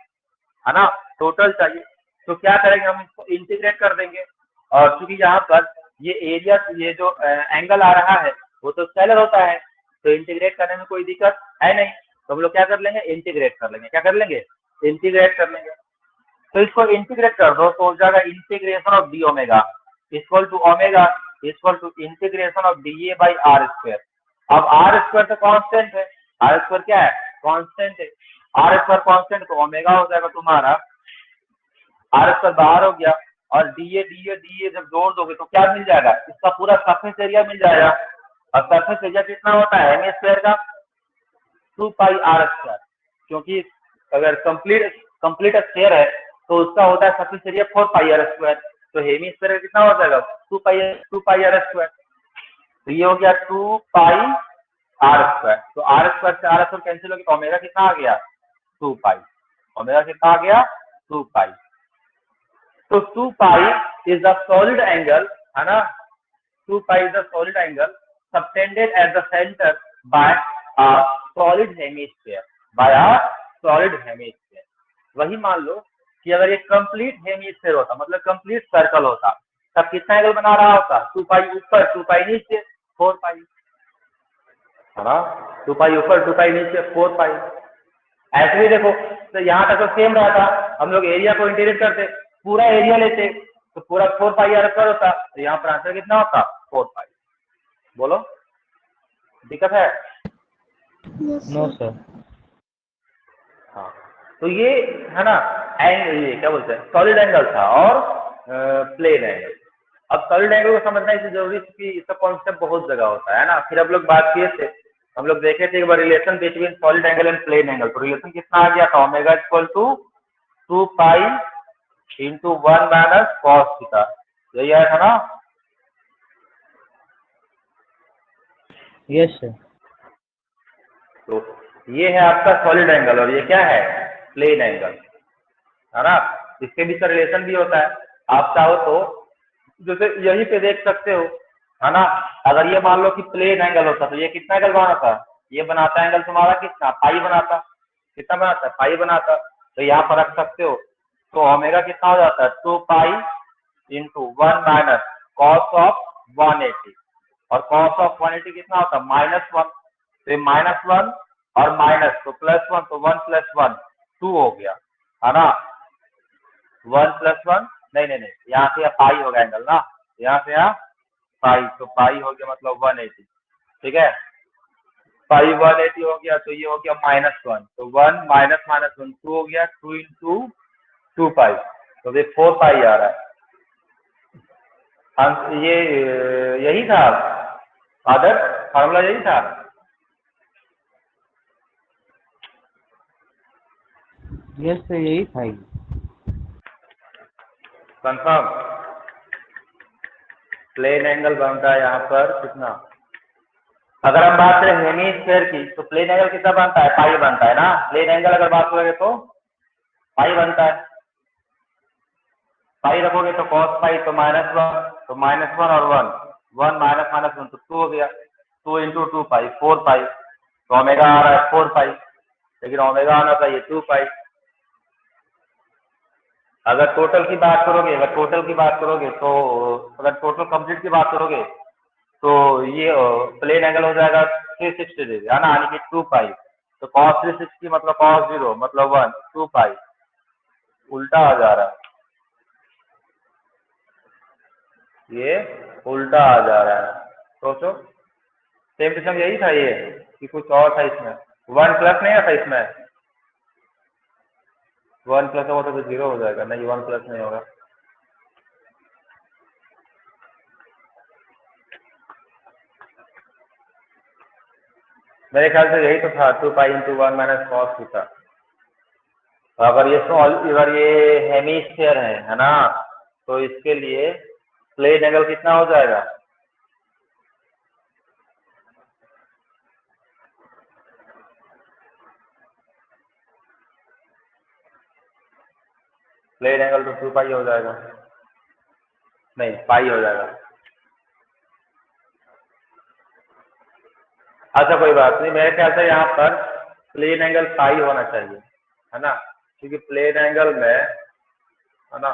है ना, टोटल चाहिए। तो क्या करेंगे, हम इसको इंटीग्रेट कर देंगे, और चूंकि यहाँ पर ये एरिया, ये जो एंगल आ रहा है वो तो स्केलर होता है, तो इंटीग्रेट करने में कोई दिक्कत है नहीं, तो हम लोग क्या कर लेंगे, इंटीग्रेट कर लेंगे। क्या कर लेंगे, इंटीग्रेट कर लेंगे। तो इसको इंटीग्रेट कर दो तो हो जाएगा integration of D omega equal to omega equal to integration of D A by R square. अब आर स्क्वायर तो कांस्टेंट है, आर स्क्वायर क्या है, कांस्टेंट है। आर स्क्वायर कांस्टेंट तो ओमेगा हो जाएगा तुम्हारा, आर स्क्वायर बाहर हो गया और डी ए जब जोड़ दोगे तो क्या मिल जाएगा, इसका पूरा सरफेस एरिया मिल जाएगा। और सरफेस एरिया कितना होता है हेमी स्क्वायर का, 2 पाई आर स्क्वायर, क्योंकि अगर कंप्लीट स्क्वायर है तो उसका होता है surface area 4 pi R square. तो हेमी स्क्वायर कितना हो जाएगा, 2 पाई आर स्क्वायर। तो ये हो गया 2 पाई आर स्क्वायर। तो आर स्क्वायर से आर स्क्वायर कैंसिल हो गया तो ओमेगा कितना आ गया, 2 पाई। ओमेगा कितना आ गया, 2 पाई। तो 2 pi is the solid angle, है ना, 2 pi is the solid angle subtended at the centre by a solid hemisphere, by a solid hemisphere. वही मान लो कि अगर ये कंप्लीट हेमिस्फीयर होता, मतलब कंप्लीट सर्कल होता, तब कितना एंगल बना रहा होता, 2 पाई ऊपर 2 पाई नीचे 4 पाई, है ना, 2 पाई ऊपर 2 पाई नीचे 4 पाई। ऐसे ही देखो तो यहाँ तक तो सेम रहता, हम लोग एरिया को इंटीग्रेट करते, पूरा एरिया लेते तो पूरा 4 पाई आर स्क्वायर होता, तो यहाँ पर आंसर कितना होता, 4 पाई। बोलो दिक्कत है? Yes no sir. सर। हाँ, तो ये है ना ये क्या बोलते हैं, सॉलिड एंगल था और प्लेन एंगल। अब सॉलिड एंगल को समझना इसलिए जरूरी है कि इसका कॉन्सेप्ट बहुत जगह होता है ना। फिर हम लोग बात किए थे, हम लोग देखे थे एक बार relation between solid angle and plane angle. तो रिलेशन कितना आ गया था, omega equal to 2 pi into 1 minus cos theta, यही आया था ना। Yes sir. तो ये है आपका सॉलिड एंगल और ये क्या है, प्लेन एंगल, है ना। इसके बीच का रिलेशन भी होता है। आप चाहो तो जैसे यहीं पे देख सकते हो, है ना, अगर ये मान लो कि प्लेन एंगल होता तो ये कितना एंगल बनाता, ये बनाता एंगल तुम्हारा कितना, पाई बनाता। कितना बनाता है, पाई बनाता। तो यहाँ पर रख सकते हो। तो ओमेगा कितना हो जाता है, 2 pi into 1 minus cos of 180, और कॉस ऑफ 180 कितना होता है, -1। तो -1 और माइनस तो +1, तो 1 + 1 2 हो गया, है ना। 1 + 1 नहीं, यहाँ से यहाँ पाई होगा एंगल ना, यहाँ से यहाँ पाई, तो पाई हो गया मतलब 180, ठीक है। पाई 180 हो गया तो ये हो गया -1, तो 1 माइनस -1 2 हो गया, 2 इंटू 2 पाई, तो ये 4 पाई आ रहा है। ये यही था आदर, फार्मूला यही था। यस सर, यही था ये। कंफर्म। प्लेन एंगल बनता है यहाँ पर कितना, अगर हम बात करें हेमिस्फीयर की तो प्लेन एंगल कितना बनता है, पाई बनता है ना। प्लेन एंगल अगर बात करोगे तो पाई बनता है। पाई रखोगे तो cos पाई, तो -1, तो -1 और 1 माइनस -1 तो 2 हो गया, 2 इंटू 2 पाई 4 पाई। तो ओमेगा आ रहा है 4 पाई, लेकिन ओमेगा आना चाहिए 2 पाई। अगर टोटल की बात करोगे, तो अगर टोटल कंप्लीट की बात करोगे तो ये प्लेन एंगल हो जाएगा 360 डिग्री, है ना, यानी कि 2 पाई। तो cos 360 मतलब cos 0 मतलब 1, 2 पाई, उल्टा आ जा रहा है, ये उल्टा आ जा रहा है। सोचो, सेम टू सेम यही था ये कि कुछ और था इसमें, 1 प्लस नहीं आता इसमें, 1 प्लस होगा तो 0 हो जाएगा, नहीं 1 प्लस नहीं होगा। मेरे ख्याल से यही तो था, 2 pi into 1 minus cos theta. अगर ये हेमिस्फीयर है ना, तो इसके लिए प्लेन एंगल कितना हो जाएगा, प्लेन एंगल तो 2 पाई हो जाएगा, नहीं पाई हो जाएगा। अच्छा कोई बात नहीं, मेरे ख्याल से यहाँ पर प्लेन एंगल पाई होना चाहिए, है ना, क्योंकि प्लेन एंगल में, है ना,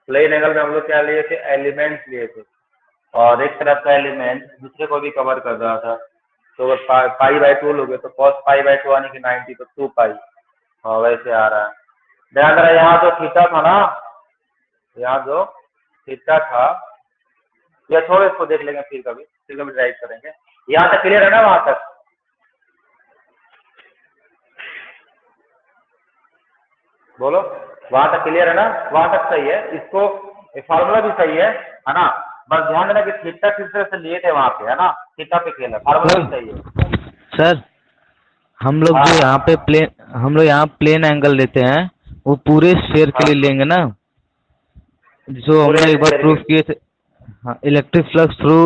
प्लेन एंगल में हम लोग क्या लिए थे, एलिमेंट्स लिए थे, और एक तरफ का एलिमेंट दूसरे को भी कवर कर रहा था। तो अगर पाई बाई 2 लोगे तो cos पाई बाई 2 आने की 90 तो 2 पाई। हाँ वैसे आ रहा है। ध्यान रहा यहाँ जो थीटा था ना, यहाँ जो थीटा था, या छोड़ो इसको देख लेंगे फिर कभी ड्राइव करेंगे। यहाँ तक क्लियर है ना? वहां तक बोलो, वहां तक क्लियर है ना? वहां तक सही है। इसको फार्मूला भी सही है ना? बस ध्यान देना कि थीटा किस तरह से लिए थे वहां पे, है ना? थीटा पे खेला, फार्मूला भी सही है। सर हम लोग जो यहाँ पे प्लेन एंगल लेते हैं वो पूरे स्फीयर के लिए लेंगे ना, जो हम लोग एक बार प्रूफ किए थे। हाँ, इलेक्ट्रिक फ्लक्स थ्रू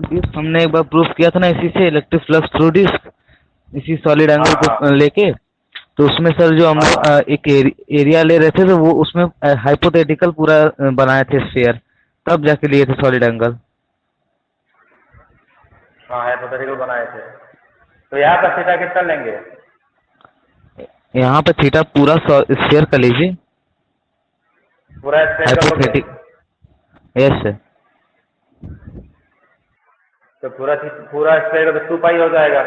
डिस्क हमने एक बार प्रूफ किया था ना, इसी से इलेक्ट्रिक फ्लक्स थ्रू डिस्क, इसी सॉलिड एंगल को लेके। तो उसमें सर जो हम लोग एक एरिया ले रहे थे तो वो उसमें हाइपोथेटिकल पूरा बनाए थे स्फीयर, तब जाके लिए थे सॉलिड एंगल। हाँ हाइपोथेटिकल बनाए थे। तो यहाँ पर थीटा कितना लेंगे? यहाँ पे थीटा पूरा स्फीयर का लीजिए, पूरा स्फीयर का हाइपोथेटिक। Yes sir. तो पूरा स्फीयर का तो 2 पाई हो जाएगा।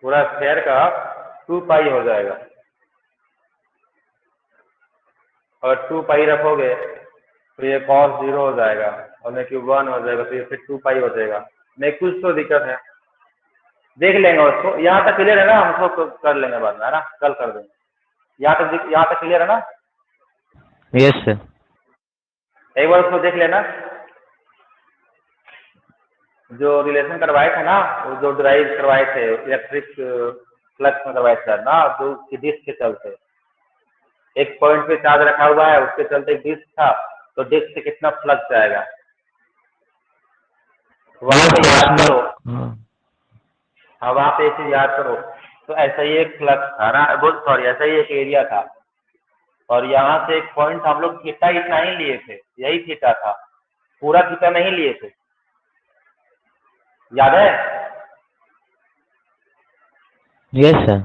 पूरा स्फीयर का 2 पाई हो जाएगा, और 2 पाई रखोगे तो ये cos 0 हो जाएगा और न कि 1 हो जाएगा, तो ये फिर 2 पाई हो जाएगा। नहीं कुछ तो दिक्कत है, देख लेंगे उसको। यहाँ तक क्लियर है ना? हम उसको कर लेंगे बाद में, है ना? कल कर देंगे। यहाँ तक क्लियर है ना? Yes sir. एक बार उसको देख लेना, जो रिलेशन करवाए थे ना, वो जो ड्राइव करवाए थे इलेक्ट्रिक फ्लक्स में करवाए थे ना, जो डिस्क के चलते एक पॉइंट पे चार्ज रखा हुआ है, उसके चलते एक डिस्क था, तो डिस्क से कितना फ्लक्स जाएगा वहां पे याद करो। हाँ वहां पे ऐसे याद करो। तो ऐसा ही एक फ्लक्स था ना, सॉरी ऐसा ही एक एरिया था, और यहाँ से एक पॉइंट हम लोग थीटा इतना ही लिए थे, यही थीटा था, पूरा थीटा नहीं लिए थे, याद है? Yes sir.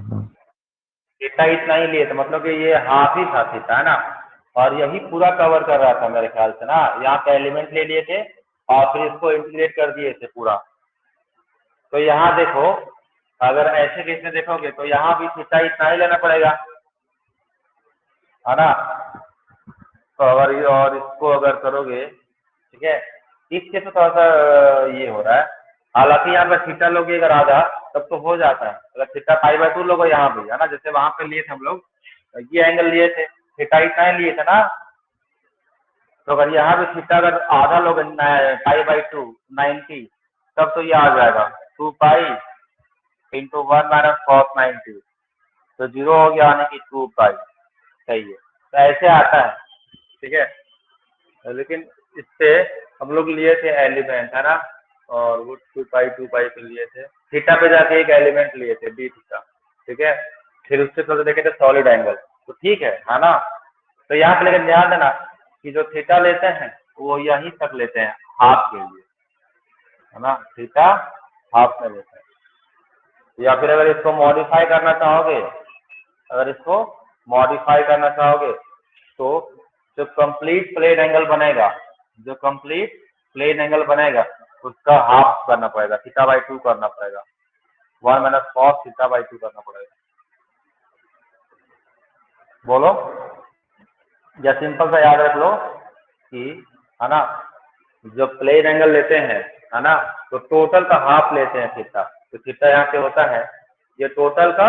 थीटा इतना ही लिए थे, मतलब कि ये हाफ ही था थीटा, है ना? और यही पूरा कवर कर रहा था मेरे ख्याल से ना। यहाँ पे एलिमेंट ले लिए थे और फिर इसको इंटीग्रेट कर दिए थे पूरा। तो यहाँ देखो, अगर ऐसे केस में देखोगे तो यहाँ भी थीटा इतना ही लेना पड़ेगा, है ना? तो अगर और इसको अगर करोगे, ठीक है, इस केस में थोड़ा सा ये हो रहा है। हालांकि यहाँ पर थीटा लोगे अगर आधा तब तो हो जाता है। अगर थीटा पाई बाई 2 लोगे यहाँ भी, है ना? जैसे वहां पे लिए थे हम लोग, ये एंगल लिए थे, थीटा इतना ही लिए थे ना। तो अगर यहाँ भी थीटा अगर आधा लोगे पाई बाई 2 90, तब तो ये आ जाएगा 2 पाई इंटू 1 माइनस cos 90, तो 0 हो गया, आने की 2 पाई। सही है, तो ऐसे आता है, ठीक है। लेकिन इससे हम लोग लिए थे एलिमेंट, है ना, और वो 2 पाई पे लिए थे, थीटा पे जाके एक एलिमेंट लिए थे डी थीटा, ठीक है। फिर उससे थोड़ा देखे थे सॉलिड एंगल, तो ठीक है ना। तो यहाँ पे लेकिन ध्यान देना कि जो थीटा लेते हैं वो यहीं तक लेते हैं, हाफ के लिए, है ना? थीटा हाफ में लेते हैं। या फिर अगर इसको मॉडिफाई करना चाहोगे, तो जो कंप्लीट प्लेन एंगल बनेगा, उसका हाफ करना पड़ेगा, थीटा बाई 2 करना पड़ेगा, 1 माइनस cos थीटा बाई 2 करना पड़ेगा। बोलो, या सिंपल सा याद रख लो कि, है ना, जो प्लेन एंगल लेते हैं, है ना, तो टोटल का हाफ लेते हैं थीटा। तो थीटा यहाँ पे होता है, ये टोटल का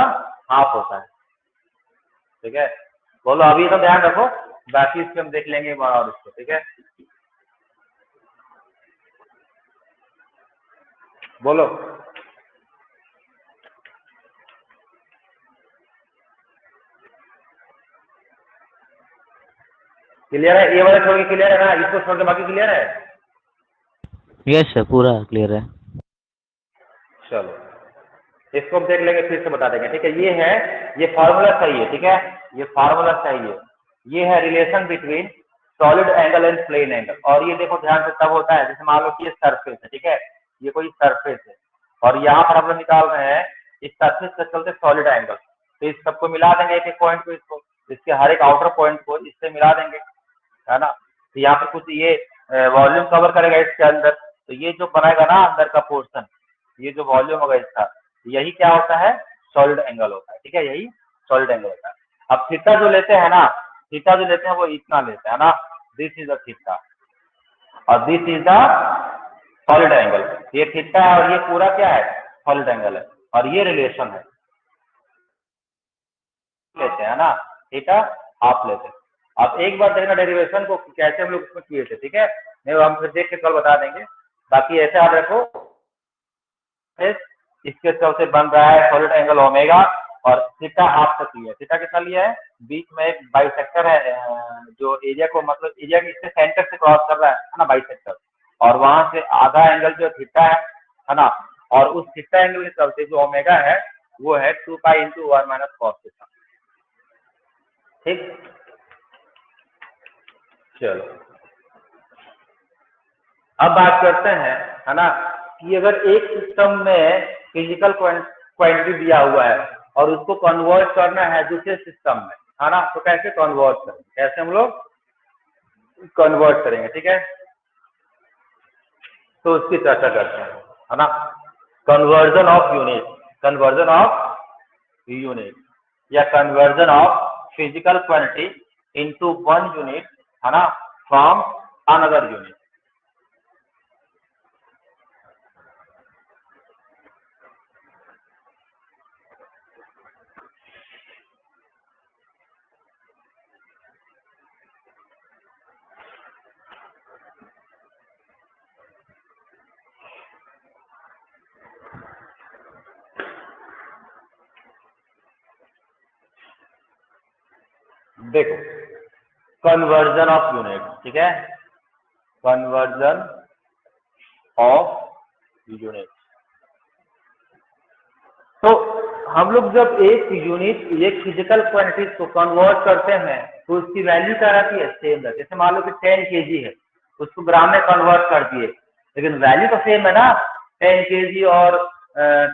हाफ होता है, ठीक है। बोलो, अभी तो ध्यान रखो, बाकी इसके हम देख लेंगे और इसको, ठीक है। बोलो, क्लियर है? ये वाला छोड़ के क्लियर है ना? इसको छोड़ के बाकी क्लियर है? यस सर, पूरा क्लियर है। चलो, इसको हम देख लेंगे, फिर से बता देंगे, ठीक है। ये फार्मूला सही है, ठीक है, ये फार्मूला सही है। ये है relation between solid angle and plane angle. और ये देखो ध्यान से तब होता है, जैसे मान लो कि ये सरफेस है, ठीक है, ये कोई सरफेस है, और यहाँ पर हम लोग निकाल रहे हैं इस सरफेस के चलते सॉलिड एंगल। तो इस सबको मिला देंगे एक एक पॉइंट को, इसके हर एक आउटर पॉइंट को इससे मिला देंगे, है ना। तो यहाँ पे कुछ ये वॉल्यूम कवर करेगा इसके अंदर, तो ये जो बनाएगा ना अंदर का पोर्शन, ये जो वॉल्यूम होगा इसका, यही क्या होता है, सॉलिड एंगल होता है। ठीक है, यही सॉलिड एंगल होता है। अब थीटा जो लेते हैं ना, थीटा जो लेते हैं वो इतना लेते हैं ना, दिस इज द थीटा और this is the solid angle. ये थीटा है और ये पूरा क्या है, सॉलिड एंगल है, और ये रिलेशन है लेते हैं ना, थीटा हाफ लेते हैं। अब एक बार देखना डेरिवेशन को कैसे हम लोग उसमें किए थे, ठीक है, नहीं हम फिर देख के कल बता देंगे। बाकी ऐसे याद रखो, इसके चलते बन रहा है सॉलिड एंगल ओमेगा, और थीटा हाफ तक लिया है। थीटा कितना लिया है, बीच में एक बाइसेक्टर है जो एरिया को, मतलब एरिया के इससे सेंटर से क्रॉस कर रहा है ना बाइसेक्टर, और वहां से आधा एंगल जो थीटा है ना, और उस थीटा एंगल के चलते जो ओमेगा है वो है 2 pi into 1 minus cos theta. ठीक, चलो अब बात करते हैं, है ना, कि अगर एक सिस्टम में फिजिकल क्वांटिटी दिया हुआ है और उसको कन्वर्ट करना है दूसरे सिस्टम में, है ना, तो कैसे कन्वर्ट करेंगे, कैसे हम लोग कन्वर्ट करेंगे। ठीक है, तो उसकी चर्चा करते हैं, है ना। Conversion of unit, conversion of unit या conversion of physical quantity into one unit, है ना, फ्रॉम अनदर यूनिट। देखो, कन्वर्जन ऑफ यूनिट, ठीक है, कन्वर्जन ऑफ यूनिट। तो हम लोग जब एक यूनिट, एक फिजिकल क्वांटिटी को कन्वर्ट करते हैं तो उसकी वैल्यू क्या रहती है, सेम रहती है। जैसे मान लो कि 10 kg है, उसको ग्राम में कन्वर्ट कर दिए, लेकिन वैल्यू तो सेम है ना, 10 kg और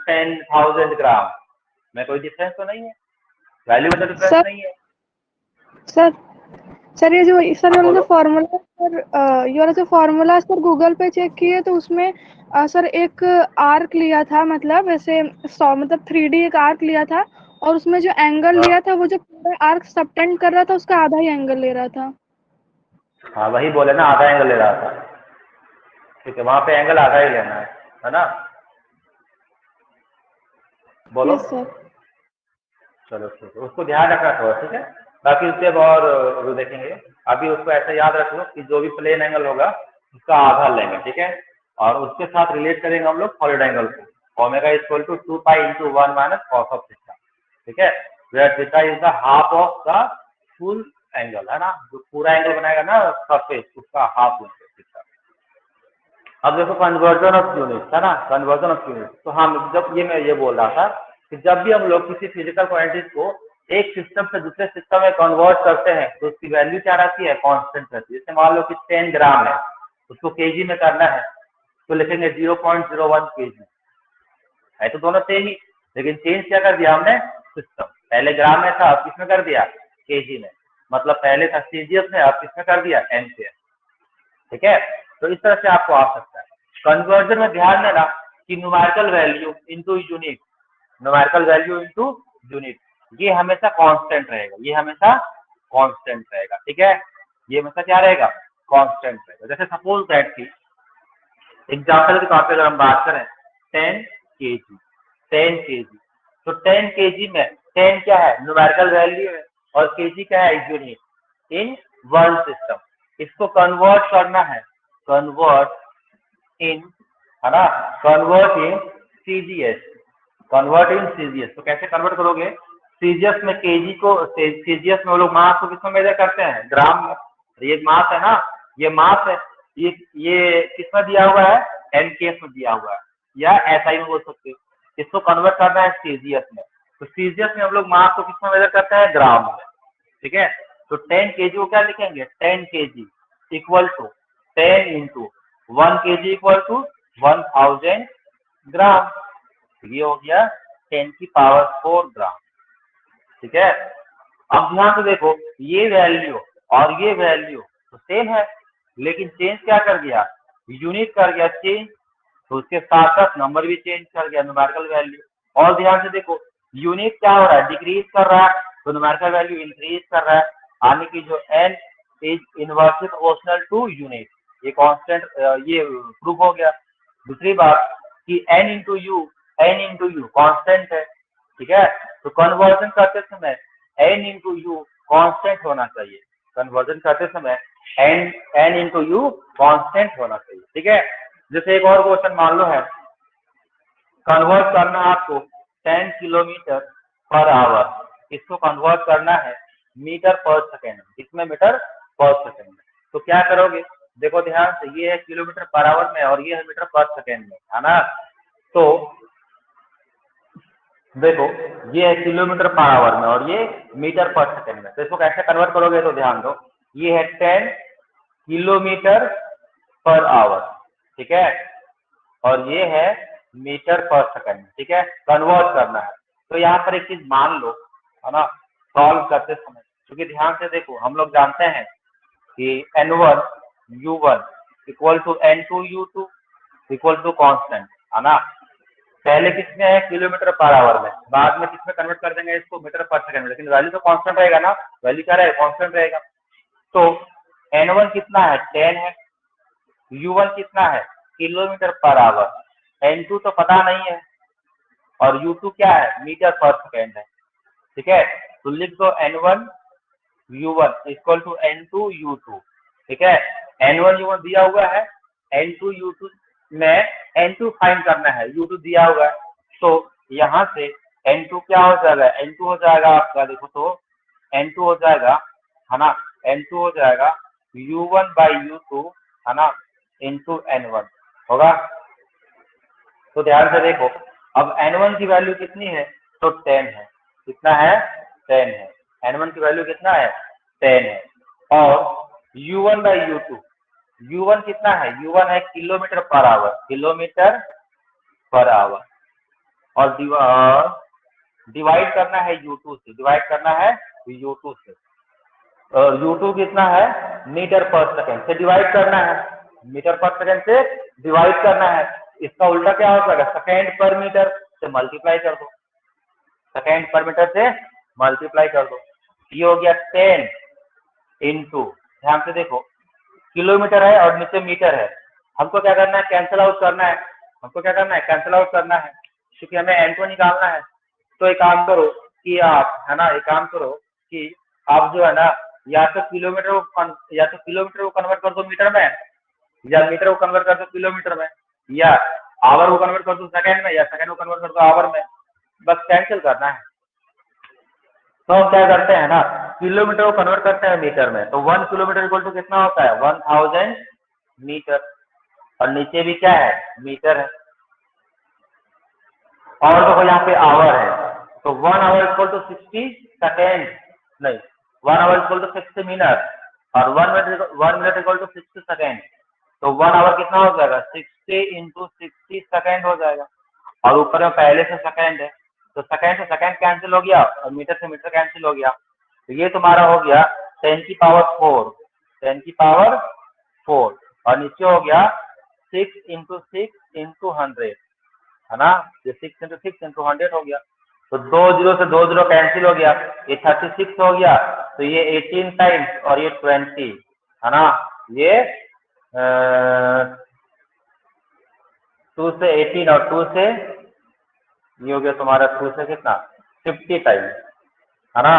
10,000 ग्राम में कोई डिफरेंस तो नहीं है, वैल्यू में तो डिफरेंस नहीं है। सर ये जो सर हाँ, वाला जो बोलो। फॉर्मूला सर, ये वाला जो फॉर्मूला सर गूगल पे चेक किए तो उसमें सर एक आर्क लिया था, मतलब ऐसे 100 मतलब 3D एक आर्क लिया था, और उसमें जो एंगल हाँ, लिया था वो जो पूरा आर्क सबटेंड कर रहा था उसका आधा ही एंगल ले रहा था। हाँ वही बोले ना, आधा एंगल ले रहा था। ठीक है, वहां पे एंगल आधा ही लेना है ना, बोलो। Yes sir. चलो ठीक है, उसको ध्यान रखना थोड़ा, ठीक है। बाकी उसके और वो देखेंगे, अभी उसको ऐसा याद रख लो कि जो भी प्लेन एंगल होगा उसका आधा लेंगे, ठीक है, और उसके साथ रिलेट करेंगे हम लोग सॉलिड एंगल को, omega equal to 2 pi into 1 minus cos of theta. ठीक है, where theta is the half of the full angle, है ना, जो पूरा एंगल बनाएगा ना सरफेस उसका हाफ लेंगे थीटा। अब देखो कन्वर्जन ऑफ यूनिट, है ना, कन्वर्जन ऑफ यूनिट। तो हम जब मैं ये बोल रहा था कि जब भी हम लोग किसी फिजिकल क्वांटिटी को एक सिस्टम से दूसरे सिस्टम में कन्वर्ट करते हैं तो उसकी वैल्यू क्या रहती है, कांस्टेंट रहती है। जैसे मान लो कि 10 ग्राम है, उसको केजी में करना है तो लिखेंगे 0.01 केजी, है तो दोनों सेम ही, लेकिन चेंज क्या कर दिया हमने, सिस्टम, पहले ग्राम में था अब किसमें कर दिया, केजी में, मतलब पहले था सीजीएस में अब किसमें कर दिया, एमसीएस। ठीक है, तो इस तरह से आपको आ सकता है। कन्वर्जन में ध्यान देना कि numerical value into unit, numerical value into unit, ये हमेशा कांस्टेंट रहेगा, ये हमेशा कांस्टेंट रहेगा। ठीक है, ये हमेशा क्या रहेगा, कांस्टेंट रहेगा। जैसे सपोज दैट की एग्जाम्पल के तौर पे अगर हम बात करें 10 kg, 10 kg, तो 10 kg में 10 क्या है, न्यूमेरिकल वैल्यू है, और kg क्या है, यूनिट इन वन सिस्टम। इसको कन्वर्ट करना है, कन्वर्ट इन, है ना, convert in CGS, convert in CGS. तो कैसे कन्वर्ट करोगे, सीजीएस में केजी को, सीजीएस में वो लोग मास को किसमें मेजर करते हैं, ग्राम में। ये मास है ना, ये मास है, ये किसमें दिया हुआ है, एनकेएस में दिया हुआ है, या एसआई में बोल सकते हो। इसको कन्वर्ट करना है सीजीएस में, तो सीजीएस में हम लोग मास को किसमें मेजर करते हैं, ग्राम में। ठीक है, तो 10 kg को क्या लिखेंगे, 10 kg equal to 10 into 1 kg equal to 1000 gram, ये हो गया 10 की पावर 4 ग्राम। ठीक है, अब ध्यान से देखो, ये वैल्यू और ये वैल्यू तो सेम है, लेकिन चेंज क्या कर दिया, यूनिट कर गया चेंज, तो उसके साथ साथ नंबर भी चेंज कर गया, न्यूमेरिकल वैल्यू। और ध्यान से देखो, यूनिट क्या हो रहा है, डिक्रीज कर रहा है, तो न्यूमेरिकल वैल्यू इंक्रीज कर रहा है, यानी कि जो n is inversely proportional to unit, ये कांस्टेंट, ये प्रूफ हो गया। दूसरी बात कि n इंटू यू कांस्टेंट है, ठीक है, तो कन्वर्जन करते समय n इंटू यू कांस्टेंट होना चाहिए, कन्वर्जन करते समय n इंटू यू कांस्टेंट होना चाहिए, ठीक है। जैसे एक और क्वेश्चन मान लो है, कन्वर्ट करना है आपको 10 किलोमीटर पर आवर, इसको कन्वर्ट करना है मीटर पर सेकेंड, इसमें मीटर पर सेकेंड, तो क्या करोगे, देखो ध्यान से, ये है किलोमीटर पर आवर में और ये है मीटर पर सेकेंड में, है ना। तो देखो, ये है किलोमीटर पर आवर में और ये मीटर पर सेकेंड में, तो इसको कैसे कन्वर्ट करोगे, तो ध्यान दो, ये है 10 किलोमीटर पर आवर, ठीक है, और ये है मीटर पर सेकंड, ठीक है, कन्वर्ट करना है। तो यहाँ पर एक चीज मान लो, है ना, सॉल्व करते समय, क्योंकि ध्यान से देखो, हम लोग जानते हैं कि n1 u1 equal to n2 u2 equal to constant, है ना। पहले किसमें है, किलोमीटर पर आवर में, बाद में किसमें कन्वर्ट कर देंगे इसको, मीटर पर सेकंड में, लेकिन वैल्यू तो कांस्टेंट रहेगा ना, वैल्यू क्या रहेगा, कांस्टेंट रहेगा। तो n1 कितना है, 10 है, u1 कितना है, किलोमीटर पर आवर, n2 तो पता नहीं है, और u2 क्या है, मीटर पर सेकेंड है, ठीक है। तो लिख दो n1 u1 equal to n2 u2, ठीक है, n1 u1 दिया हुआ है, n2 u2 में n2 फाइंड करना है, u2 दिया हुआ है, तो यहाँ से n2 क्या हो जाएगा, n2 हो जाएगा आपका, देखो तो n2 हो जाएगा, है ना, n2 हो जाएगा u1 बाई u2, है ना, इंटू n1 होगा। तो ध्यान से देखो, अब n1 की वैल्यू कितनी है, तो 10 है, कितना है, 10 है, n1 की वैल्यू कितना है, 10 है, और u1 बाई u2, u1 कितना है, u1 है kilometre per hour, kilometre per hour, और डिवाइड करना है u2 से, डिवाइड करना है u2 से, और u2 कितना है, मीटर पर सेकेंड से डिवाइड करना है, मीटर पर सेकेंड से डिवाइड करना है, इसका उल्टा क्या हो जाएगा, सेकेंड पर मीटर से मल्टीप्लाई कर दो, सेकेंड पर मीटर से मल्टीप्लाई कर दो, ये हो गया 10 इंटू, ध्यान से देखो, किलोमीटर है और नीचे मीटर है, हमको क्या करना है, कैंसिल आउट करना है, हमको क्या करना है, कैंसिल आउट करना है, क्योंकि हमें n को निकालना है। तो एक काम करो कि आप, है ना, एक काम करो कि आप जो है ना, या तो किलोमीटर को कन्वर्ट कर दो मीटर में, या मीटर को कन्वर्ट कर दो किलोमीटर में, या आवर को कन्वर्ट कर दो सेकंड में, या सेकंड को कन्वर्ट कर दो आवर में, बस कैंसिल करना है। तो हम क्या करते हैं ना, किलोमीटर को कन्वर्ट करते हैं मीटर में, तो 1 किलोमीटर इक्वल टू कितना होता है, 1000 मीटर, और नीचे भी क्या है, मीटर है, और देखो यहाँ पे आवर है, तो 1 आवर इक्वल टू 60 सेकेंड, नहीं, 1 आवर इक्वल टू 60 मिनट, और 1 मिनट इक्वल टू 60 सेकेंड, तो 1 आवर कितना हो जाएगा, 60 इंटू 60 सेकेंड हो जाएगा, और ऊपर में पहले से सेकेंड है, तो सेकेंड से सेकेंड कैंसिल हो गया, और मीटर से मीटर कैंसिल हो गया, तो ये तुम्हारा हो गया 10 की पावर 4, 10 की पावर 4, और नीचे हो गया 6 इंटू 6 इंटू 100, है ना, ये 6 इंटू 6 इंटू 100 हो गया, तो 2 जीरो से 2 जीरो कैंसिल हो गया, ये 36 हो गया, तो ये 18 टाइम्स और ये 20, है ना, ये 2 से 18 और 2 से, ये हो गया तुम्हारा 2 से कितना, 50 टाइम, है ना,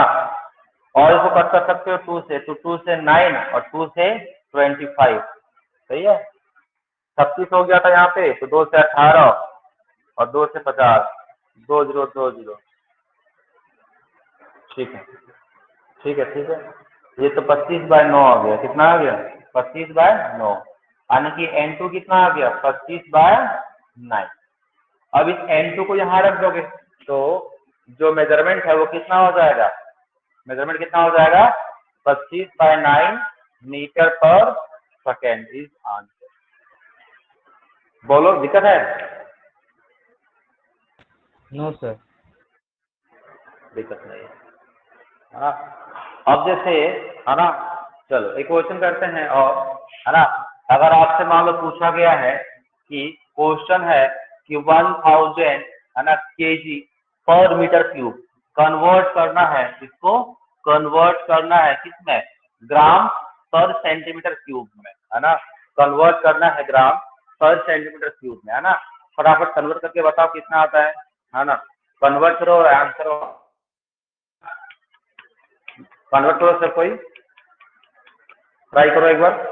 और इसको कट कर सकते हो 2 से, तो 2 से 9 और 2 से 25, सही है, 36 हो गया था यहाँ पे, तो 2 से 18 और 2 से 50, 2 जीरो 2 जीरो, ठीक है, ठीक है, ठीक है, ये तो 25/9 आ गया, कितना आ गया, 25/9, यानी कि n2 कितना आ गया, 25/9। अब इस n2 को यहाँ रख दोगे, तो जो मेजरमेंट है वो कितना हो जाएगा, मेजरमेंट कितना हो जाएगा, 25/9 मीटर पर सेकेंड इज आंसर। बोलो, दिक्कत है, नो सर। दिक्कत नहीं है, हाँ। अब जैसे, है ना, चलो एक क्वेश्चन करते हैं और, है ना। अगर आपसे मान लो पूछा गया है कि क्वेश्चन है कि 1000 है ना केजी पर मीटर क्यूब कन्वर्ट करना है, इसको कन्वर्ट करना है किसमें, ग्राम पर सेंटीमीटर क्यूब में, है ना। कन्वर्ट करना है ग्राम पर सेंटीमीटर क्यूब में, है ना। फटाफट कन्वर्ट करके बताओ कितना आता है ना। कन्वर्ट करो और आंसर कन्वर्ट करो सर, कोई ट्राई करो एक बार।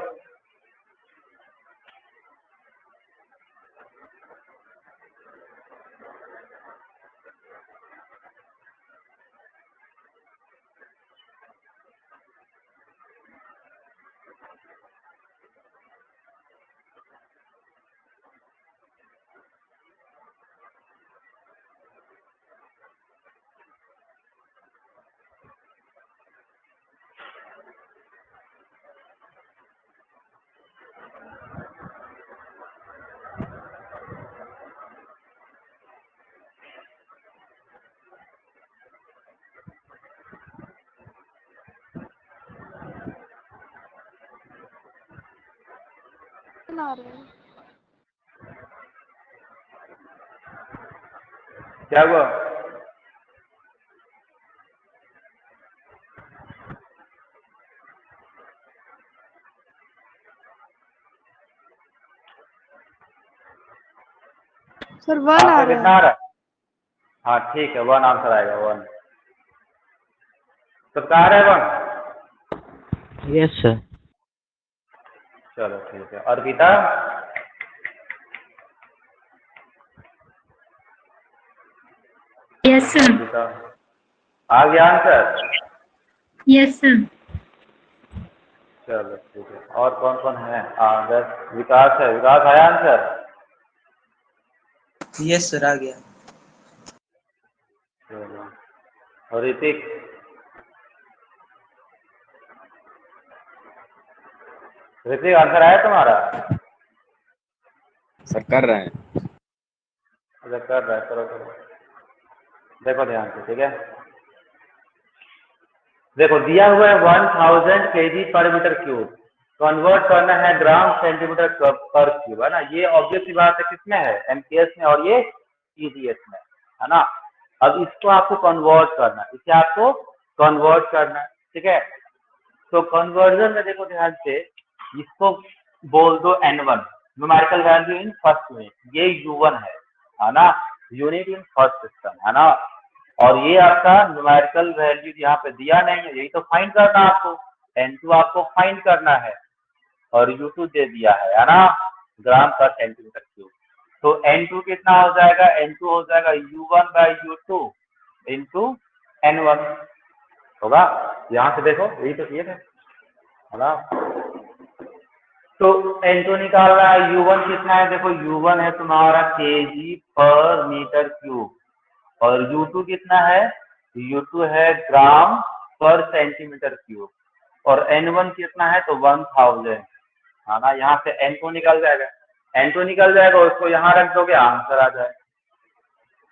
बना रहे हैं। क्या हुआ? सर 1 आ आंसर रहा कितना है। आ रहा है? हाँ ठीक है, 1 आंसर आएगा, 1। तो कहा रहे 1? Yes sir. चलो ठीक है। अर्पिता? Yes sir. अर्पिता आ गया आंसर? Yes sir. चलो ठीक है। और कौन कौन है? बस विकास है। विकास आया आंसर? यस सर, आ गया। चलो। और ऋतिक? ऋतिक आंसर आया तुम्हारा? सर कर रहे हैं। अच्छा कर रहा है, करो करो। देखो ध्यान से, ठीक है। देखो दिया हुआ है 1000 केजी पर मीटर क्यूब, कन्वर्ट करना है ग्राम सेंटीमीटर पर क्यूब, है ना। ये ऑब्वियस सी बात है, किसमें है, एमकेएस में, और ये ईजीएस में, है ना। अब इसको आपको कन्वर्ट करना है, इसे आपको कन्वर्ट करना है, ठीक है। तो कन्वर्जन में देखो ध्यान से, इसको बोल दो N1, numerical value in first unit, ये U1 है ना, यूनिट इन फर्स्ट सिस्टम, है ना। और ये आपका न्यूमेरिकल वैल्यू यहाँ पे दिया नहीं है, यही तो फाइंड करना है आपको। N2 आपको फाइंड करना है और U2 दे दिया है ना, ग्राम पर सेंटीमीटर क्यूब। तो N2 कितना हो जाएगा? N2 हो जाएगा U1/U2 इंटू N1 होगा। यहाँ से देखो, यही तो किए थे, है ना। तो N2 निकालना है, U1 कितना है? देखो U1 है तुम्हारा केजी पर मीटर क्यूब, और U2 कितना है? U2 है ग्राम पर सेंटीमीटर क्यूब, और N1 कितना है? तो 1000, है ना। यहाँ से N2 निकल जाएगा, N2 निकल जाएगा, उसको यहाँ रख दोगे, आंसर आ जाएगा,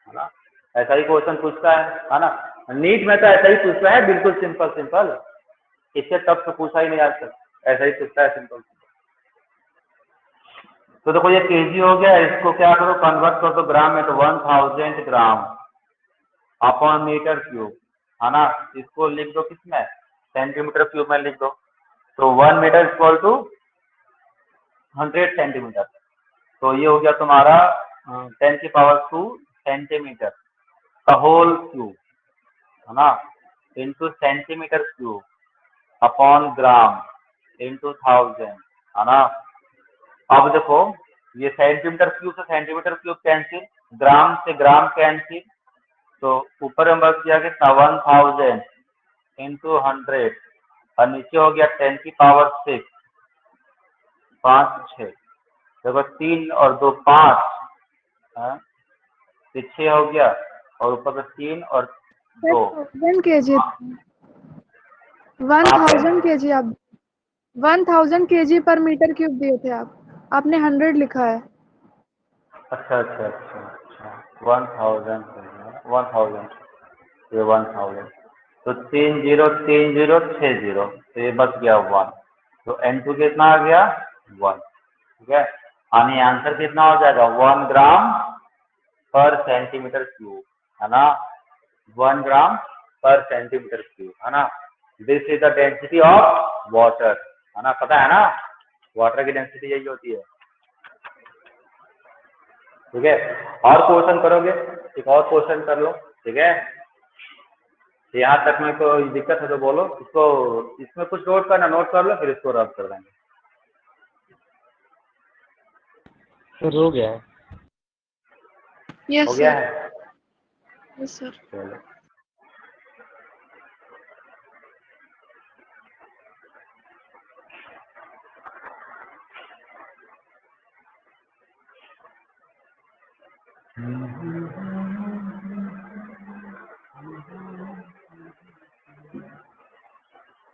है ना। ऐसा ही क्वेश्चन पूछता है ना। नीट में तो ऐसा ही पूछता है, बिल्कुल सिंपल सिंपल, इससे टफ तो पूछा ही नहीं आज तक, ऐसा ही पूछता है सिंपल। तो देखो ये केजी हो गया, इसको क्या करो, कन्वर्ट कर दो ग्राम में, तो 1000 ग्राम अपॉन मीटर क्यूब, है ना। इसको लिख दो किसमें, सेंटीमीटर क्यूब में लिख दो। तो 1 मीटर इक्वल टू 100 सेंटीमीटर। तो ये हो गया तुम्हारा 10⁻² सेंटीमीटर का होल क्यूब, है ना, into centimetre cube upon gram into 1000, है ना। अब देखो ये सेंटीमीटर क्यूब से सेंटीमीटर क्यूब कैंसिल, ग्राम से ग्राम कैंसिल, तो ऊपर में बच गया कितना, 1000 इंटू 100, और नीचे हो गया 10⁻6, 5 6, देखो 3 और 2 5, 6 हो गया, और ऊपर में 3 और 2 1000 केजी 1000 केजी आप 1000 केजी पर मीटर क्यूब दिए थे आपने 100 लिखा है। अच्छा अच्छा अच्छा अच्छा 1000 ये 1000, तो 303060, तो ये बच गया 1। तो N2 कितना आ गया 1, ठीक है। यानी आंसर कितना हो जाएगा 1 ग्राम पर सेंटीमीटर क्यूब, है ना, 1 ग्राम पर सेंटीमीटर क्यूब, है ना। This is the density of water, है ना, पता है ना, वाटर की डेंसिटी यही होती है, ठीक है। और क्वेश्चन करोगे, एक और क्वेश्चन कर लो, ठीक है। यहाँ तक में कोई दिक्कत है तो बोलो, इसको इसमें कुछ नोट करना, नोट कर लो, फिर इसको रब कर देंगे। सर हो गया है। यस हो गया सर। है, यस सर। चलो।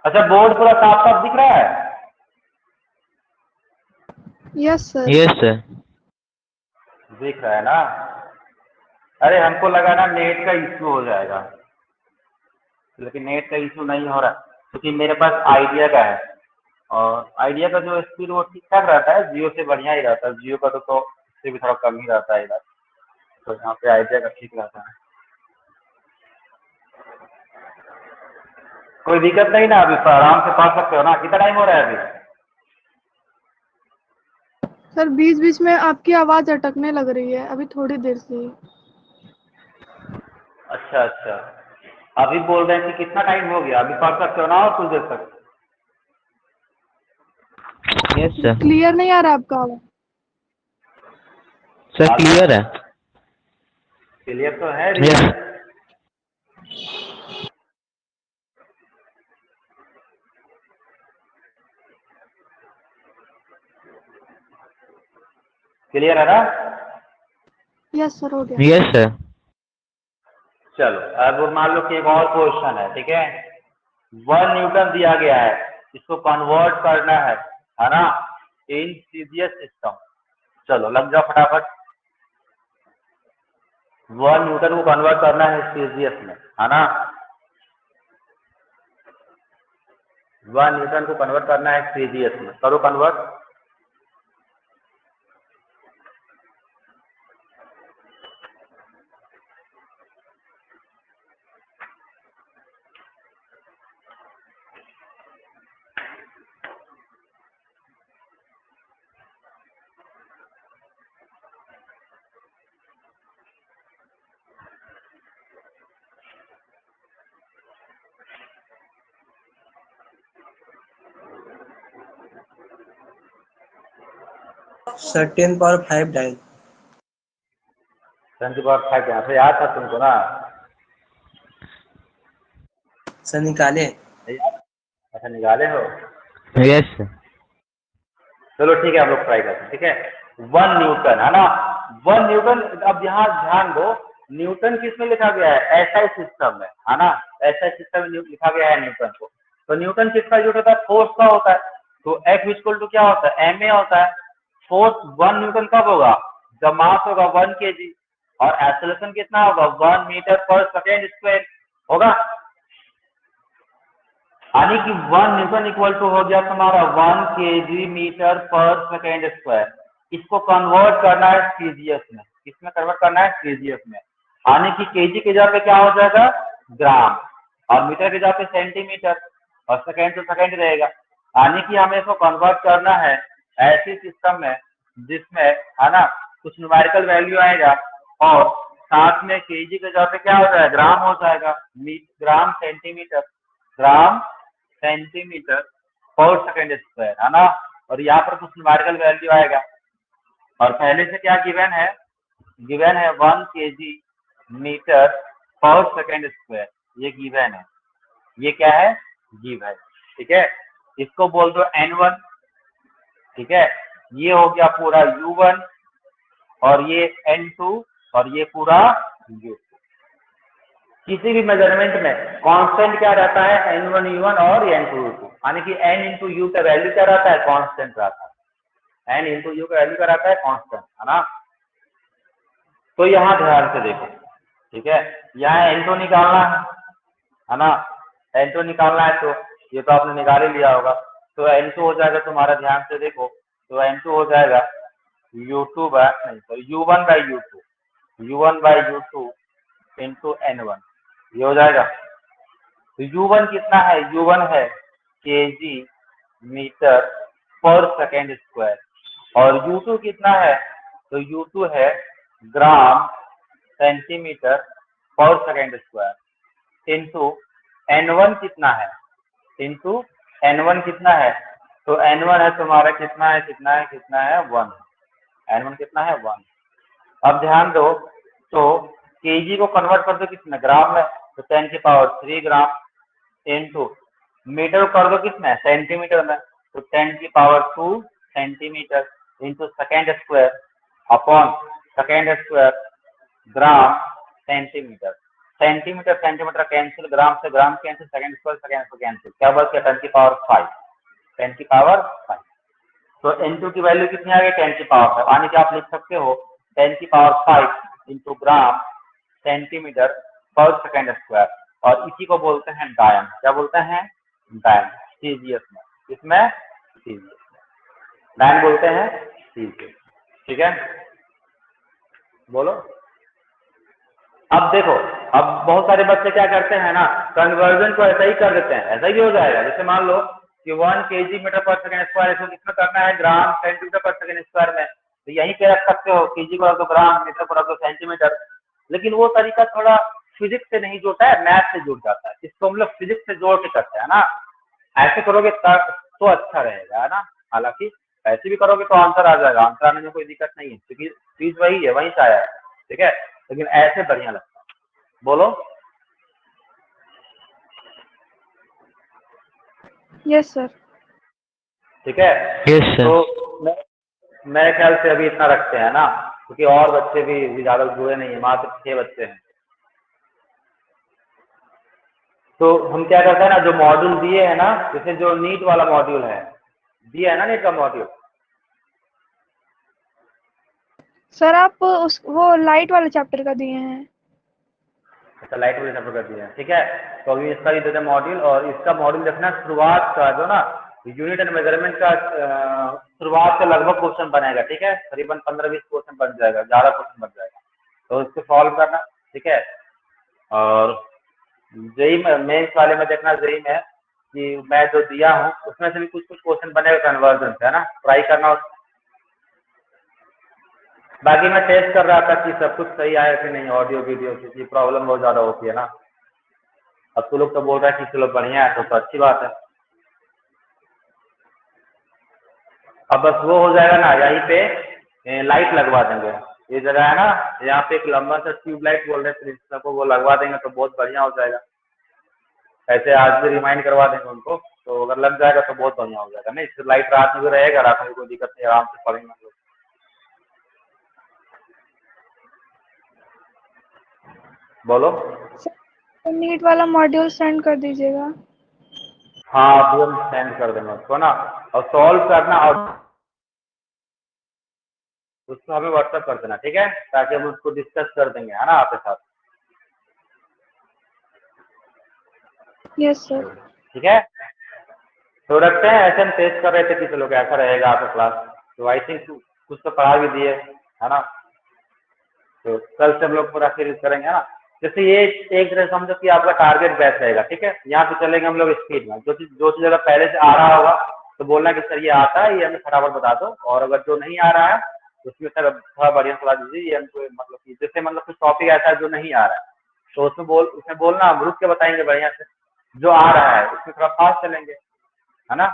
अच्छा, बोर्ड पूरा साफ साफ दिख रहा है? Yes sir. Yes sir. दिख रहा है ना। अरे हमको लगा ना नेट का इश्यू हो जाएगा, लेकिन नेट का इश्यू नहीं हो रहा, क्योंकि मेरे पास आइडिया का है, और आइडिया का जो स्पीड वो ठीक ठाक रहता है, जियो से बढ़िया ही रहता है। जियो का तो इससे भी थोड़ा कम ही रहता है इधर, तो यहाँ पे आइडिया का ठीक रहता है। कोई दिक्कत नहीं ना, अभी आराम से पढ़ सकते हो ना। कितना टाइम हो रहा है अभी? सर बीच बीच में आपकी आवाज अटकने लग रही है अभी थोड़ी देर से ही। अच्छा अच्छा, अभी बोल रहे हैं कि कितना टाइम हो गया, अभी पढ़ सकते हो ना और कुछ देर तक? Yes sir. क्लियर नहीं आ रहा आपका आवाज। सर क्लियर है। क्लियर तो है यस। क्लियर है ना? यस सर, हो गया। Yes sir. चलो, अब मान लो कि एक और क्वेश्चन है, ठीक है। 1 न्यूटन दिया गया है, इसको कन्वर्ट करना है ना, इन सीजीएस सिस्टम। चलो लग जाओ फटाफट। 1 न्यूटन को कन्वर्ट करना है सीजीएस में, है ना। 1 न्यूटन को कन्वर्ट करना है सीजीएस में, करो कन्वर्ट। Sir 10⁵ dial. 10⁵ यहाँ से याद था तुमको ना? सर निकाले। अच्छा, निकाले हो। Yes sir. चलो ठीक है, हम लोग ट्राई करते हैं, ठीक है। 1 न्यूटन, है ना, 1 न्यूटन। अब यहाँ ध्यान दो, न्यूटन किस में लिखा गया है? एसआई सिस्टम में, है ना, एसआई सिस्टम में लिखा गया है न्यूटन को। तो न्यूटन किसका यूनिट होता है? फोर्स का होता है। तो एफ इक्वल टू क्या होता है? एम ए होता है। फोर्स 1 न्यूटन कब होगा? जब मास होगा 1 kg, और एक्सेलरेशन कितना होगा? 1 मीटर पर सेकेंड स्क्वायर होगा। यानी कि 1 न्यूटन इक्वल टू हो गया तुम्हारा 1 kg मीटर पर सेकेंड स्क्वायर। इसको कन्वर्ट करना है सीजीएस में। किसमें कन्वर्ट करना है? सीजीएस में। यानी कि केजी के जगह पे क्या हो जाएगा? ग्राम, और मीटर के जगह पे सेंटीमीटर, और सेकेंड तो सेकेंड रहेगा। यानी कि हमें इसको कन्वर्ट करना है ऐसी सिस्टम में जिसमें, है ना, कुछ न्यूमेरिकल वैल्यू आएगा, और साथ में केजी के जगह पे क्या हो जाएगा? ग्राम हो जाएगा। ग्राम सेंटीमीटर, ग्राम सेंटीमीटर पर सेकेंड स्क्वायर, है ना। और यहाँ पर कुछ न्यूमेरिकल वैल्यू आएगा, और पहले से क्या गिवन है? गिवन है 1 kg मीटर पर सेकेंड स्क्वायर, ये गिवन है। ये क्या है? गिवन, ठीक है। इसको बोल दो N1, ठीक है। ये हो गया पूरा U1, और ये N2, और ये पूरा U2। किसी भी मेजरमेंट में कांस्टेंट क्या रहता है? N1 U1 और N2 U2, यानी कि N इंटू U का वैल्यू क्या रहता है? कांस्टेंट रहता है। N इंटू U का वैल्यू क्या रहता है? कांस्टेंट, है ना। तो यहाँ ध्यान से देखो, ठीक है। यहाँ N2 निकालना है ना, N2 निकालना है, तो ये तो आपने निकाल ही लिया होगा। तो N2 हो जाएगा, तुम्हारा ध्यान से देखो, तो N2 हो जाएगा U2 बाय नहीं sorry U1 by U2 into N1, ये हो जाएगा। तो U1 कितना है, U1 है kg मीटर पर सेकेंड स्क्वायर, और U2 कितना है, तो U2 है ग्राम सेंटीमीटर पर सेकेंड स्क्वायर, इंटू N1 कितना है, इंटू N1 कितना है, तो N1 है तुम्हारा कितना है 1, N1 कितना है 1। अब ध्यान दो, तो kg को कन्वर्ट कर दो कितना ग्राम में, तो 10 की पावर 3 ग्राम, इंटू मीटर को कर दो कितना है सेंटीमीटर में, तो 10 की power 2 centimetre, into second square upon second square gram centimetre. Centimetre cancel, gram से gram cancel, second square cancel, क्या बच गया 10 की पावर 5। तो N2 की वैल्यू कितनी आ गई 10 की पावर 5, यानी कि आप लिख सकते हो 10 की पावर 5 इंटू ग्राम सेंटीमीटर पर सेकेंड स्क्वायर, और इसी को बोलते हैं डायन। क्या बोलते हैं, डायन, सीजीएस में, इसमें सीजीएस डायन बोलते हैं सीजीएस, ठीक है। बोलो, अब देखो, अब बहुत सारे बच्चे क्या करते हैं ना, कन्वर्जन को ऐसा ही कर देते हैं, ऐसा ही हो जाएगा। जैसे मान लो कि 1 kg मीटर पर सेकेंड स्क्वायर, इसको कितना करना है ग्राम सेंटीमीटर पर सेकेंड स्क्वायर में, तो यहीं पे रख सकते हो, kg को रख दो ग्राम, मीटर को रख दो सेंटीमीटर। लेकिन वो तरीका थोड़ा फिजिक्स से नहीं जुड़ता है, मैथ से जुड़ जाता है, इसको हम लोग फिजिक्स से जोड़ के करते हैं ना। ऐसे करोगे तो अच्छा रहेगा, है ना। हालांकि ऐसे भी करोगे तो आंसर आ जाएगा, आंसर आने में कोई दिक्कत नहीं है, क्योंकि चीज वही है, वहीं से आया है, ठीक है। लेकिन ऐसे बढ़िया लगता है। बोलो। Yes sir. ठीक है, यस सर। तो मेरे ख्याल से अभी इतना रखते हैं ना, क्योंकि और बच्चे भी ज्यादा जुड़े नहीं है, मात्र 6 बच्चे हैं। तो हम क्या करते हैं ना, जो मॉड्यूल दिए है ना, जैसे जो नीट वाला मॉड्यूल है, दिया है ना नीट का मॉड्यूल, सर आप वो लाइट वाले चैप्टर का दिए हैं। अच्छा, लाइट वाले चैप्टर कर दिए हैं, ठीक है। तो अभी इसका भी देते हैं मॉड्यूल, और इसका मॉड्यूल देखना शुरुआत का जो ना यूनिट एंड मेजरमेंट का शुरुआत से लगभग क्वेश्चन बनेगा, ठीक है। करीबन 15-20 क्वेश्चन बन जाएगा, 11 क्वेश्चन बन जाएगा, तो इसको सॉल्व करना, ठीक है। और जेई में मेंस वाले में देखना, जेई में कि मैं जो दिया हूँ उसमें से भी कुछ क्वेश्चन बनेगा कन्वर्जन से, है ना, ट्राई करना। बाकी मैं टेस्ट कर रहा था कि सब कुछ सही आया कि नहीं, ऑडियो वीडियो, क्योंकि प्रॉब्लम बहुत ज्यादा होती है ना। अब तो लोग तो बोल रहे हैं कि चलो बढ़िया है, तो अच्छी बात है। अब बस वो हो जाएगा ना, यहीं पे लाइट लगवा देंगे, ये जगह है ना, यहाँ पे एक लंबा सा ट्यूबलाइट बोल रहे हैं प्रिंसिपल को, वो लगवा देंगे तो बहुत बढ़िया हो जाएगा। ऐसे आज भी रिमाइंड करवा देंगे उनको, तो अगर लग जाएगा तो बहुत बढ़िया हो जाएगा। नहीं, इससे लाइट रात में भी रहेगा, रात में कोई दिक्कत नहीं, आराम से पढ़ेंगे हम लोग। बोलो। तो नीट वाला मॉड्यूल सेंड कर दीजिएगा। हाँ, अभी हम सेंड कर देंगे उसको ना, और सॉल्व करना, और उसको हमें व्हाट्सएप कर देना, ठीक है, ताकि हम उसको डिस्कस कर देंगे, है ना, आपके साथ। Yes sir. ठीक है, तो रखते हैं। ऐसे हम टेस्ट कर रहे थे कि चलो कैसा रहेगा आपका क्लास, तो आई थिंक कुछ तो पढ़ा भी दिए, है ना। तो कल से हम लोग पूरा फिर करेंगे, है ना। जैसे ये एक तरह समझो कि आपका टारगेट बैच रहेगा, ठीक है। यहाँ पे चलेंगे हम लोग स्पीड में, जो चीज अगर पहले से आ रहा होगा तो बोलना कि सर ये आता है, ये हमें फटाफट बता दो, और अगर जो नहीं आ रहा है उसमें सर थोड़ा बढ़िया सलाह दीजिए, ये हमको मतलब कि जैसे मतलब कुछ टॉपिक ऐसा है जो नहीं आ रहा है, तो उसमें बोलना, हम रुक के बताएंगे बढ़िया से। जो आ रहा है उसमें थोड़ा फास्ट चलेंगे, है ना।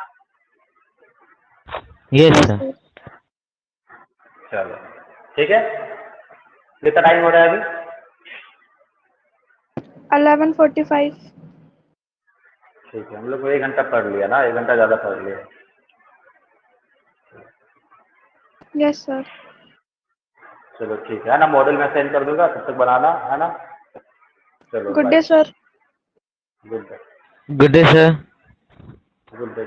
Yes sir. चलो ठीक है, कितना टाइम हो रहा है अभी? 11:45। ठीक है, हम लोग 1 घंटा पढ़ लिया ना, 1 घंटा ज्यादा पढ़ लिया। Yes sir. चलो ठीक है ना, मॉडल में सेंड कर दूंगा, तब तक बनाना, है ना। चलो good day sir. Good day. Good day sir. Good day.